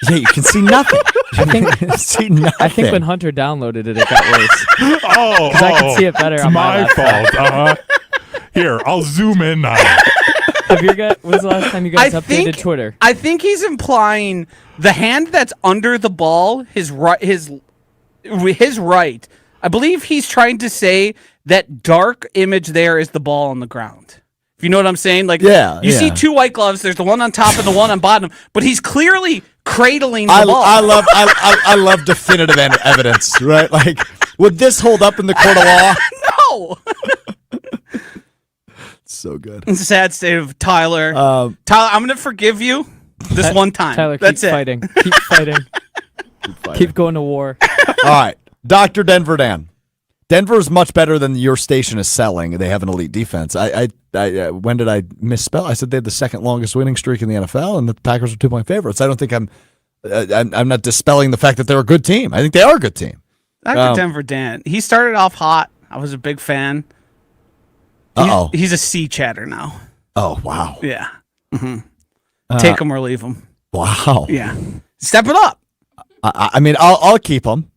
Speaker 1: Yeah, you can see nothing.
Speaker 3: I think
Speaker 1: see nothing.
Speaker 3: I think when Hunter downloaded it, it got worse.
Speaker 4: Oh,
Speaker 3: I could see it better
Speaker 4: It's
Speaker 3: on my
Speaker 4: my fault. Here, I'll zoom in now.
Speaker 3: Have you guys? When's the last time you guys
Speaker 2: I
Speaker 3: updated
Speaker 2: think-
Speaker 3: Twitter?
Speaker 2: I think he's implying the hand that's under the ball, his right. I believe he's trying to say that dark image there is the ball on the ground. If you know what I'm saying? Like,
Speaker 1: Yeah,
Speaker 2: you see
Speaker 1: yeah.
Speaker 2: two white gloves. There's the one on top and the one on bottom, but he's clearly cradling the ball.
Speaker 1: I love definitive evidence, right? Like, would this hold up in the court of law?
Speaker 2: No.
Speaker 1: So good.
Speaker 2: It's a sad state of Tyler. Tyler, I'm going to forgive you this one time.
Speaker 3: Tyler,
Speaker 2: That's
Speaker 3: keep
Speaker 2: it.
Speaker 3: fighting. Keep fighting. Keep going to war.
Speaker 1: All right, Dr. Denver Dan. Denver is much better than your station is selling. They have an elite defense. When did I misspell? I said they had the second longest winning streak in the NFL, and the Packers are 2-point favorites. I don't think I'm not dispelling the fact that they're a good team. I think they are a good team.
Speaker 2: Dr. Denver Dan. He started off hot. I was a big fan.
Speaker 1: Uh-oh.
Speaker 2: He's a sea chatter now.
Speaker 1: Oh, wow.
Speaker 2: Yeah. Take him or leave him.
Speaker 1: Wow.
Speaker 2: Yeah. Step it up.
Speaker 1: I mean, I'll keep them.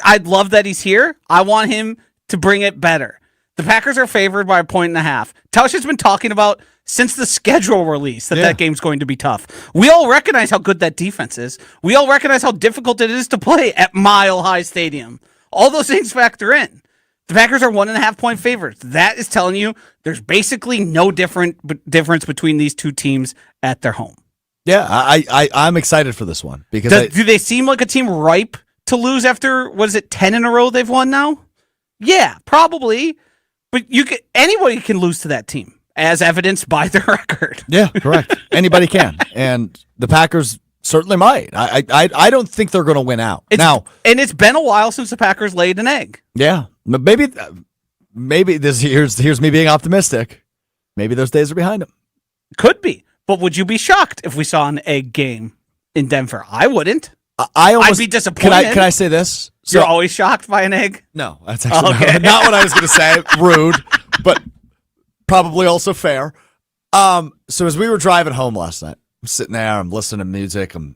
Speaker 2: I'd love that he's here. I want him to bring it better. The Packers are favored by 1.5. Tausch has been talking about since the schedule release that game's going to be tough. We all recognize how good that defense is. We all recognize how difficult it is to play at Mile High Stadium. All those things factor in. The Packers are 1.5-point favorites. That is telling you there's basically no difference between these two teams at their home.
Speaker 1: Yeah, I'm excited for this one because
Speaker 2: Do they seem like a team ripe to lose after, 10 in a row they've won now? Yeah, probably. But anybody can lose to that team, as evidenced by their record.
Speaker 1: yeah, correct. Anybody can, and the Packers certainly might. I don't think they're going to win out now.
Speaker 2: And it's been a while since the Packers laid an egg.
Speaker 1: Yeah, but maybe this here's me being optimistic. Maybe those days are behind them.
Speaker 2: Could be. But would you be shocked if we saw an egg game in Denver? I wouldn't.
Speaker 1: I'd
Speaker 2: be disappointed.
Speaker 1: Can I say this?
Speaker 2: You're always shocked by an egg?
Speaker 1: No, that's actually
Speaker 2: Okay.
Speaker 1: not what I was going to say. Rude, but probably also fair. So as we were driving home last night, I'm sitting there, I'm listening to music, I'm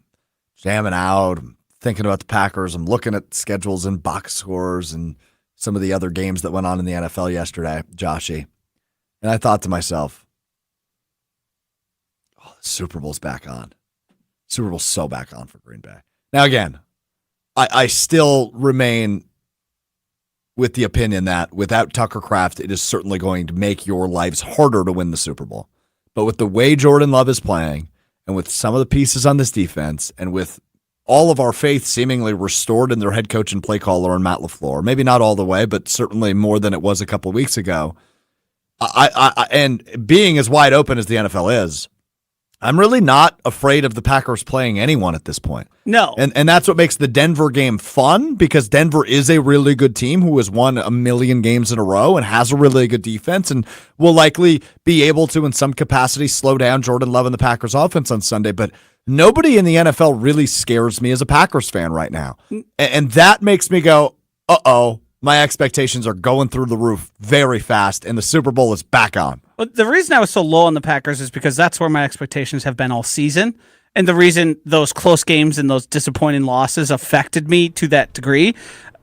Speaker 1: jamming out, I'm thinking about the Packers, I'm looking at schedules and box scores and some of the other games that went on in the NFL yesterday, Joshy. And I thought to myself, oh, the Super Bowl's back on. Super Bowl's so back on for Green Bay. Now, again, I still remain with the opinion that without Tucker Kraft, it is certainly going to make your lives harder to win the Super Bowl. But with the way Jordan Love is playing, and with some of the pieces on this defense, and with all of our faith seemingly restored in their head coach and play caller and Matt LaFleur, maybe not all the way, but certainly more than it was a couple of weeks ago, and being as wide open as the NFL is, I'm really not afraid of the Packers playing anyone at this point.
Speaker 2: No.
Speaker 1: And that's what makes the Denver game fun, because Denver is a really good team who has won 1 million games in a row and has a really good defense and will likely be able to, in some capacity, slow down Jordan Love and the Packers offense on Sunday. But nobody in the NFL really scares me as a Packers fan right now. And that makes me go, uh-oh, my expectations are going through the roof very fast, and the Super Bowl is back on.
Speaker 2: Well, the reason I was so low on the Packers is because that's where my expectations have been all season. And the reason those close games and those disappointing losses affected me to that degree.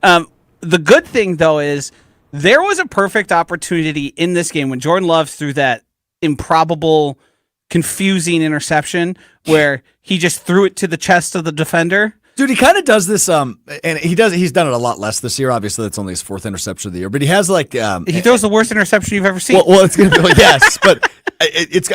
Speaker 2: The good thing, though, is there was a perfect opportunity in this game when Jordan Love threw that improbable, confusing interception where he just threw it to the chest of the defender.
Speaker 1: Dude, he kind of does this, and he's done it a lot less this year. Obviously, that's only his 4th interception of the year, but he has like
Speaker 2: he throws the worst interception you've ever seen.
Speaker 1: well it's gonna be yes, but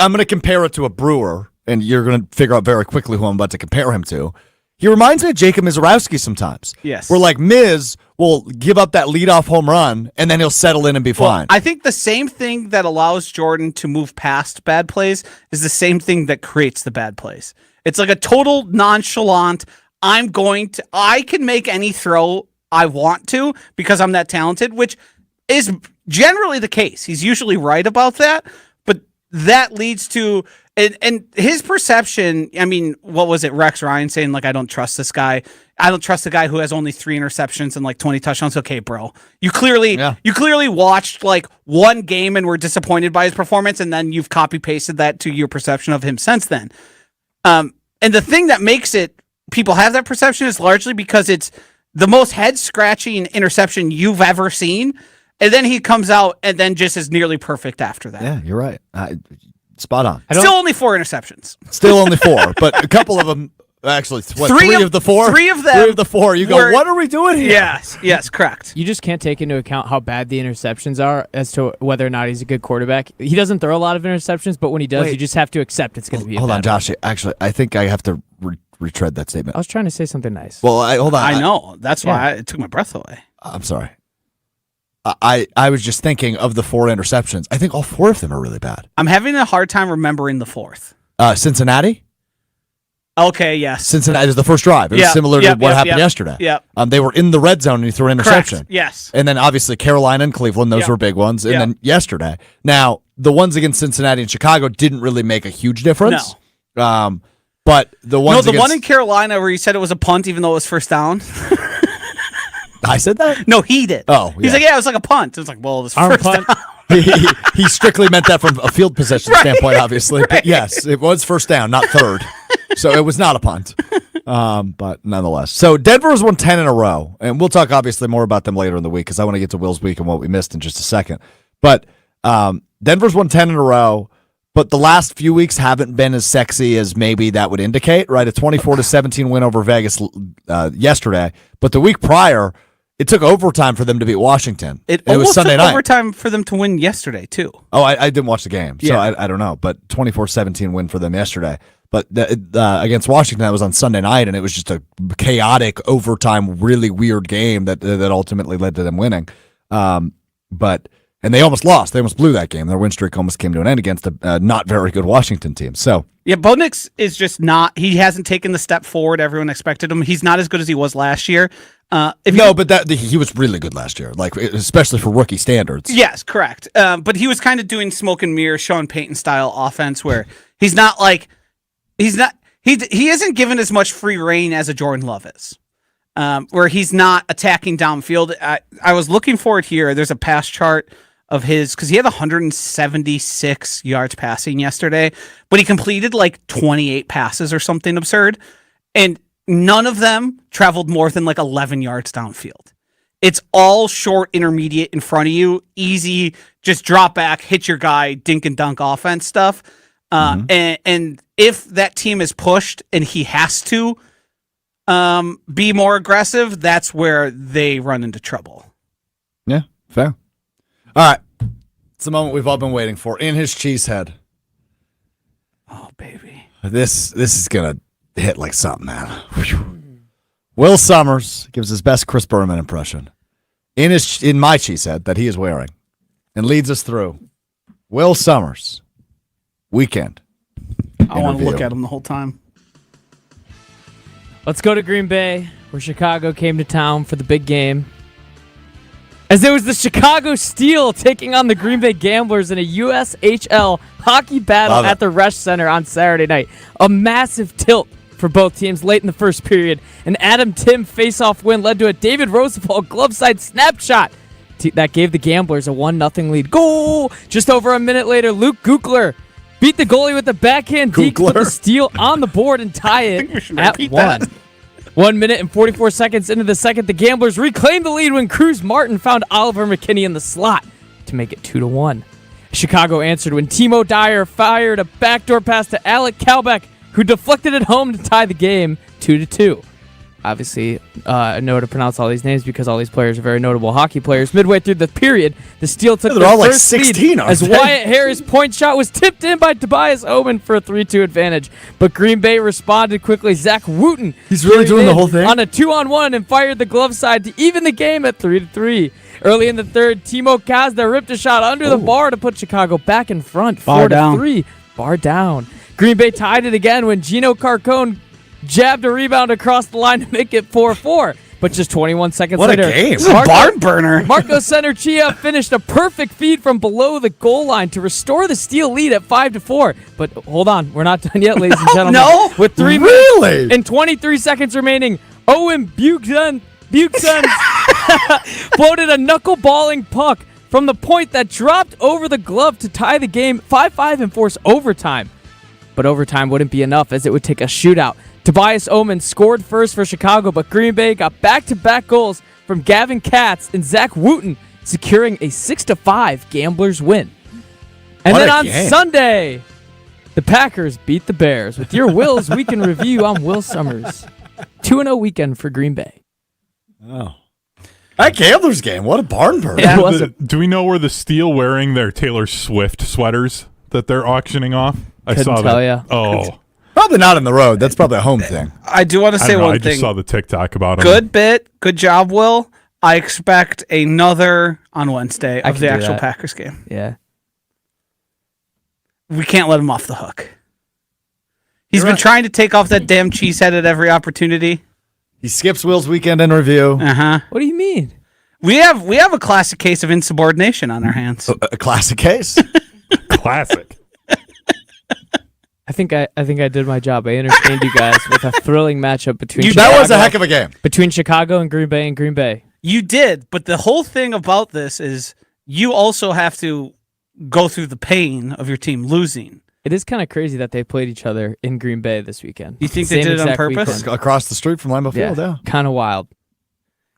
Speaker 1: I'm gonna compare it to a Brewer, and you're gonna figure out very quickly who I'm about to compare him to. He reminds me of Jacob Mizorowski sometimes.
Speaker 2: Yes.
Speaker 1: Where like Miz will give up that leadoff home run, and then he'll settle in and be fine.
Speaker 2: I think the same thing that allows Jordan to move past bad plays is the same thing that creates the bad plays. It's like a total nonchalant, I can make any throw I want to because I'm that talented, which is generally the case. He's usually right about that, but that leads to, and his perception, I mean, what was it? Rex Ryan saying like, I don't trust this guy. I don't trust the guy who has only 3 interceptions and like 20 touchdowns. Okay, bro, you clearly watched like one game and were disappointed by his performance. And then you've copy pasted that to your perception of him since then. And the thing that makes it, people have that perception is largely because it's the most head-scratching interception you've ever seen, and then he comes out and then just is nearly perfect after that.
Speaker 1: Yeah, you're right. Spot on.
Speaker 2: Still only 4 interceptions.
Speaker 1: Still only 4, but a couple of them, actually, what, 3 of the 4?
Speaker 2: 3 of them.
Speaker 1: 3 of the 4. You go, what are we doing here?
Speaker 2: Yes, correct.
Speaker 3: You just can't take into account how bad the interceptions are as to whether or not he's a good quarterback. He doesn't throw a lot of interceptions, but when he does, you just have to accept it's going to be a
Speaker 1: Hold
Speaker 3: bad
Speaker 1: on, Josh. Actually, I think I have to retread that statement.
Speaker 3: I was trying to say something nice.
Speaker 1: Well, hold on.
Speaker 2: I know. That's why it took my breath away.
Speaker 1: I'm sorry. I was just thinking of the 4 interceptions. I think all 4 of them are really bad.
Speaker 2: I'm having a hard time remembering the 4th.
Speaker 1: Cincinnati?
Speaker 2: Okay, yes.
Speaker 1: Cincinnati is the first drive. It was similar to what happened yesterday.
Speaker 2: Yeah.
Speaker 1: They were in the red zone and he threw an interception.
Speaker 2: Correct. Yes.
Speaker 1: And then obviously Carolina and Cleveland, those were big ones. And then yesterday. Now, the ones against Cincinnati and Chicago didn't really make a huge difference.
Speaker 2: No.
Speaker 1: But the ones
Speaker 2: one in Carolina where you said it was a punt even though it was first down.
Speaker 1: I said that?
Speaker 2: No, he did.
Speaker 1: Oh,
Speaker 2: He's like, it was like a punt. It was like, well, it was first down.
Speaker 1: he strictly meant that from a field possession standpoint, obviously. Right. But yes, it was first down, not third. So it was not a punt. But nonetheless. So Denver's won 10 in a row. And we'll talk obviously more about them later in the week because I want to get to Will's week and what we missed in just a second. But Denver's won 10 in a row. But the last few weeks haven't been as sexy as maybe that would indicate, right? A 24-17 win over Vegas yesterday. But the week prior, it took overtime for them to beat Washington. It was Sunday night.
Speaker 2: Overtime for them to win yesterday, too.
Speaker 1: Oh, I didn't watch the game, so I don't know. But 24-17 win for them yesterday. But against Washington, that was on Sunday night, and it was just a chaotic overtime, really weird game that ultimately led to them winning. And they almost lost. They almost blew that game. Their win streak almost came to an end against a not very good Washington team. So
Speaker 2: Bo Nix is just not. He hasn't taken the step forward everyone expected him. He's not as good as he was last year. But
Speaker 1: he was really good last year, like especially for rookie standards.
Speaker 2: Yes, correct. But he was kind of doing smoke and mirror, Sean Payton style offense, where he isn't given as much free reign as a Jordan Love is. Where he's not attacking downfield. I was looking for it here. There's a pass chart of his because he had 176 yards passing yesterday, but he completed like 28 passes or something absurd, and none of them traveled more than like 11 yards downfield. It's all short, intermediate in front of you, easy, just drop back, hit your guy, dink and dunk offense stuff. And if that team is pushed and he has to be more aggressive, that's where they run into trouble.
Speaker 1: Yeah, fair. All right. It's the moment we've all been waiting for. In his cheese head.
Speaker 2: Oh, baby.
Speaker 1: This is going to hit like something, man. Whew. Will Sommers gives his best Chris Berman impression in my cheese head that he is wearing and leads us through Will Sommers weekend.
Speaker 2: I want to look at him the whole time.
Speaker 3: Let's go to Green Bay, where Chicago came to town for the big game. As there was the Chicago Steel taking on the Green Bay Gamblers in a USHL hockey battle at the Resch Center on Saturday night. A massive tilt for both teams late in the first period. An Adam Tim face-off win led to a David Roosevelt glove-side snapshot that gave the Gamblers a 1-0 lead. Goal! Just over a minute later, Luke Gukler beat the goalie with a backhand deke to put the Steel on the board and tie it at 1. 1 minute and 44 seconds into the second, the Gamblers reclaimed the lead when Cruz Martin found Oliver McKinney in the slot to make it 2-1. Chicago answered when Timo Dyer fired a backdoor pass to Alec Kalbeck, who deflected it home to tie the game 2-2. obviously know to pronounce all these names because all these players are very notable hockey players. Midway through the period, the Steel took
Speaker 1: They're
Speaker 3: their
Speaker 1: all like
Speaker 3: first
Speaker 1: 16,
Speaker 3: lead
Speaker 1: aren't
Speaker 3: as
Speaker 1: they?
Speaker 3: Wyatt Harris' point shot was tipped in by Tobias Omen for a 3-2 advantage. But Green Bay responded quickly. Zach Wooten
Speaker 1: He's really
Speaker 3: carried
Speaker 1: doing the
Speaker 3: in
Speaker 1: whole thing?
Speaker 3: on a 2-on-1 and fired the glove side to even the game at 3-3. Early in the third, Timo Kazda ripped a shot under the bar to put Chicago back in front,
Speaker 2: Bar down.
Speaker 3: 4-3. Bar down. Green Bay tied it again when Gino Carcone jabbed a rebound across the line to make it 4-4. But just 21 seconds
Speaker 1: What a
Speaker 3: later,
Speaker 1: game.
Speaker 2: This is a barn burner.
Speaker 3: Marco Centerchia finished a perfect feed from below the goal line to restore the Steel lead at 5-4. But hold on, we're not done yet, ladies and gentlemen.
Speaker 2: No?
Speaker 3: With 3
Speaker 1: Really?
Speaker 3: minutes and 23 seconds remaining, Owen Buchanan floated a knuckleballing puck from the point that dropped over the glove to tie the game 5-5 and force overtime. But overtime wouldn't be enough as it would take a shootout. Tobias Omen scored first for Chicago, but Green Bay got back-to-back goals from Gavin Katz and Zach Wooten, securing a 6-5 Gamblers win. And
Speaker 1: What
Speaker 3: then
Speaker 1: a
Speaker 3: on
Speaker 1: game.
Speaker 3: Sunday, the Packers beat the Bears. With your Will's Weekend Review, I'm Will Sommers. 2-0 weekend for Green Bay.
Speaker 1: Oh. That Gamblers game, what a barn burner.
Speaker 3: Yeah. It was a-
Speaker 4: Do we know where the Steel wearing their Taylor Swift sweaters that they're auctioning off? I
Speaker 3: Couldn't
Speaker 4: saw
Speaker 3: tell
Speaker 4: that.
Speaker 3: ya.
Speaker 4: Oh,
Speaker 1: Probably not on the road. That's probably a home thing.
Speaker 2: I do want to
Speaker 4: I
Speaker 2: say
Speaker 4: don't know. I
Speaker 2: one
Speaker 4: just
Speaker 2: thing.
Speaker 4: saw the TikTok about them.
Speaker 2: Good bit. Good job, Will. I expect another on Wednesday
Speaker 3: I
Speaker 2: of
Speaker 3: can
Speaker 2: the
Speaker 3: do
Speaker 2: actual
Speaker 3: that.
Speaker 2: Packers game.
Speaker 3: Yeah.
Speaker 2: We can't let him off the hook. He's
Speaker 1: You're
Speaker 2: been
Speaker 1: right.
Speaker 2: trying to take off that damn cheesehead at every opportunity.
Speaker 1: He skips Will's weekend in review.
Speaker 2: Uh-huh.
Speaker 3: What do you mean?
Speaker 2: We have a classic case of insubordination on our hands.
Speaker 1: A classic case.
Speaker 4: Classic.
Speaker 3: I think I did my job. I entertained you guys with a thrilling matchup between
Speaker 1: That was a heck of a game.
Speaker 3: between Chicago and Green Bay.
Speaker 2: You did, but the whole thing about this is you also have to go through the pain of your team losing.
Speaker 3: It is kind of crazy that they played each other in Green Bay this weekend.
Speaker 2: You think they
Speaker 3: Same
Speaker 2: did it on
Speaker 3: exact
Speaker 2: purpose?
Speaker 3: weekend.
Speaker 1: Across the street from Lambeau Field, yeah.
Speaker 3: Kind of wild.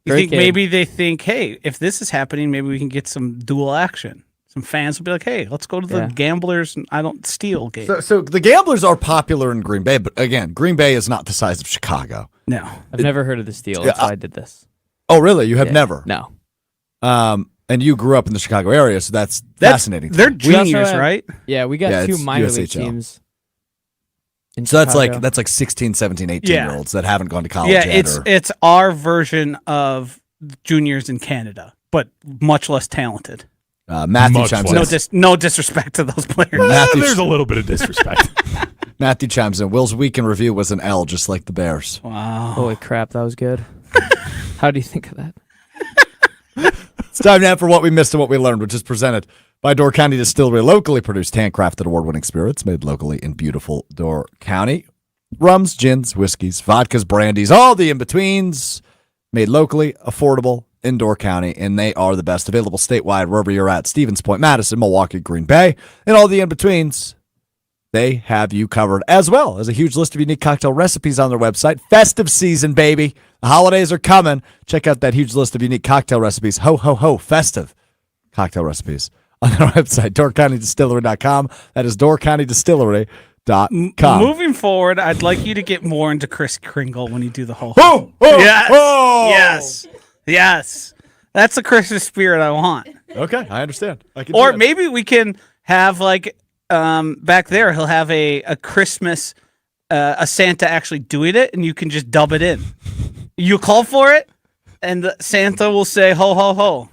Speaker 2: You
Speaker 3: Great
Speaker 2: think
Speaker 3: game.
Speaker 2: maybe they think, hey, if this is happening, maybe we can get some dual action. Some fans will be like, hey, let's go to the
Speaker 3: Yeah.
Speaker 2: Gamblers and I don't steal game.
Speaker 1: So the Gamblers are popular in Green Bay, but again, Green Bay is not the size of Chicago.
Speaker 2: No.
Speaker 3: I've never heard of this deal. That's
Speaker 1: Yeah,
Speaker 3: why I did this.
Speaker 1: Oh, really? You have
Speaker 3: Yeah.
Speaker 1: never?
Speaker 3: No.
Speaker 1: And you grew up in the Chicago area, so that's fascinating.
Speaker 2: They're
Speaker 3: We also
Speaker 2: juniors,
Speaker 3: have-
Speaker 2: right?
Speaker 3: Yeah, we got
Speaker 1: Yeah,
Speaker 3: two
Speaker 1: it's
Speaker 3: minor league
Speaker 1: USHL.
Speaker 3: teams. in
Speaker 1: So
Speaker 3: Chicago.
Speaker 1: that's like 16, 17, 18-year-olds that haven't gone to college
Speaker 2: Yeah,
Speaker 1: yet.
Speaker 2: it's our version of juniors in Canada, but much less talented.
Speaker 1: Matthew
Speaker 4: Much
Speaker 1: chimes
Speaker 4: less.
Speaker 1: in.
Speaker 2: No disrespect to those players.
Speaker 1: Matthew,
Speaker 4: There's a little bit of disrespect.
Speaker 1: Matthew chimes in. Will's week in review was an L, just like the Bears.
Speaker 2: Wow.
Speaker 3: Holy crap, that was good. How do you think of that?
Speaker 1: It's time now for what we missed and what we learned, which is presented by Door County Distillery, locally produced, handcrafted, award-winning spirits made locally in beautiful Door County. Rums, gins, whiskeys, vodkas, brandies, all the in-betweens, made locally, affordable in Door County, and they are the best available statewide wherever you're at. Stevens Point, Madison, Milwaukee, Green Bay, and all the in-betweens. They have you covered, as well as a huge list of unique cocktail recipes on their website. Festive season, baby. The holidays are coming. Check out that huge list of unique cocktail recipes. Ho, ho, ho, festive cocktail recipes on their website, doorcountydistillery.com. That is doorcountydistillery.com.
Speaker 2: Moving forward, I'd like you to get more into Kris Kringle when you do the whole.
Speaker 1: Oh, oh,
Speaker 2: Yes.
Speaker 1: oh.
Speaker 2: Yes. That's the Christmas spirit I want.
Speaker 1: Okay, I understand. I can
Speaker 2: Or
Speaker 1: do that.
Speaker 2: maybe we can have like back there. He'll have a Christmas a Santa actually doing it, and you can just dub it in. You call for it, and the Santa will say ho ho ho.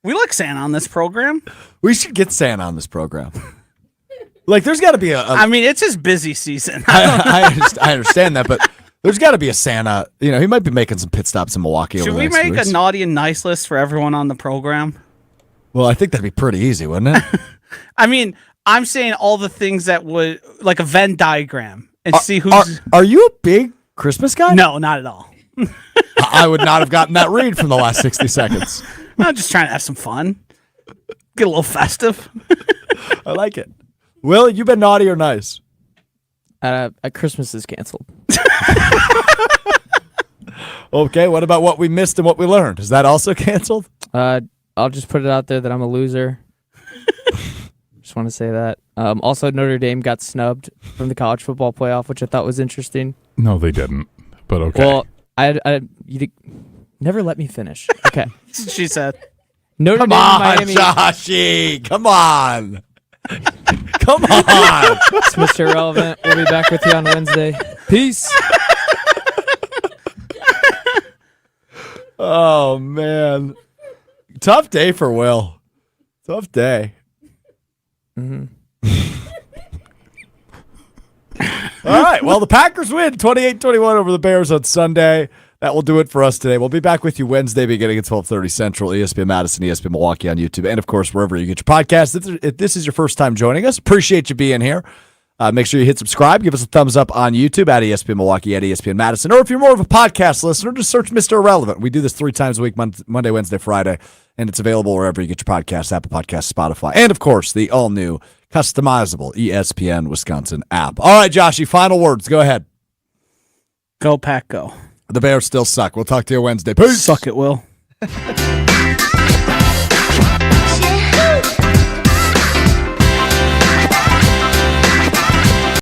Speaker 2: We like Santa on this program.
Speaker 1: We should get Santa on this program. Like, there's got to be
Speaker 2: I mean, it's his busy season.
Speaker 1: I understand that, but there's got to be a Santa. You know, he might be making some pit stops in Milwaukee.
Speaker 2: Should
Speaker 1: over the
Speaker 2: we
Speaker 1: next few
Speaker 2: make
Speaker 1: weeks.
Speaker 2: a naughty and nice list for everyone on the program?
Speaker 1: Well, I think that'd be pretty easy, wouldn't it?
Speaker 2: I mean, I'm saying all the things that would like a Venn diagram and see who's.
Speaker 1: Are you a big Christmas guy?
Speaker 2: No, not at all.
Speaker 1: I would not have gotten that read from the last 60 seconds.
Speaker 2: I'm just trying to have some fun, get a little festive.
Speaker 1: I like it. Will, you been naughty or nice?
Speaker 3: Christmas is canceled.
Speaker 1: Okay, what about what we missed and what we learned? Is that also canceled?
Speaker 3: I'll just put it out there that I'm a loser. Just want to say that. Also, Notre Dame got snubbed from the college football playoff, which I thought was interesting.
Speaker 4: No, they didn't. But okay.
Speaker 3: Well, You never let me finish. Okay.
Speaker 2: That's what she said.
Speaker 3: Notre
Speaker 1: Come
Speaker 3: Dame and
Speaker 1: on,
Speaker 3: Miami.
Speaker 1: Joshy. Come on. Come on.
Speaker 3: It's Mr. Irrelevant. We'll be back with you on Wednesday. Peace.
Speaker 1: Oh, man. Tough day for Will. Tough day. All right. Well, the Packers win 28-21 over the Bears on Sunday. That will do it for us today. We'll be back with you Wednesday beginning at 12:30 Central, ESPN Madison, ESPN Milwaukee on YouTube, and, of course, wherever you get your podcasts. If this is your first time joining us, appreciate you being here. Make sure you hit subscribe. Give us a thumbs up on YouTube at ESPN Milwaukee, at ESPN Madison. Or if you're more of a podcast listener, just search Mr. Irrelevant. We do this 3 times a week, Monday, Wednesday, Friday, and it's available wherever you get your podcasts, Apple Podcasts, Spotify, and, of course, the all-new customizable ESPN Wisconsin app. All right, Joshy, final words. Go ahead.
Speaker 2: Go Pack, go.
Speaker 1: The Bears still suck. We'll talk to you Wednesday. Peace.
Speaker 2: Suck it, Will.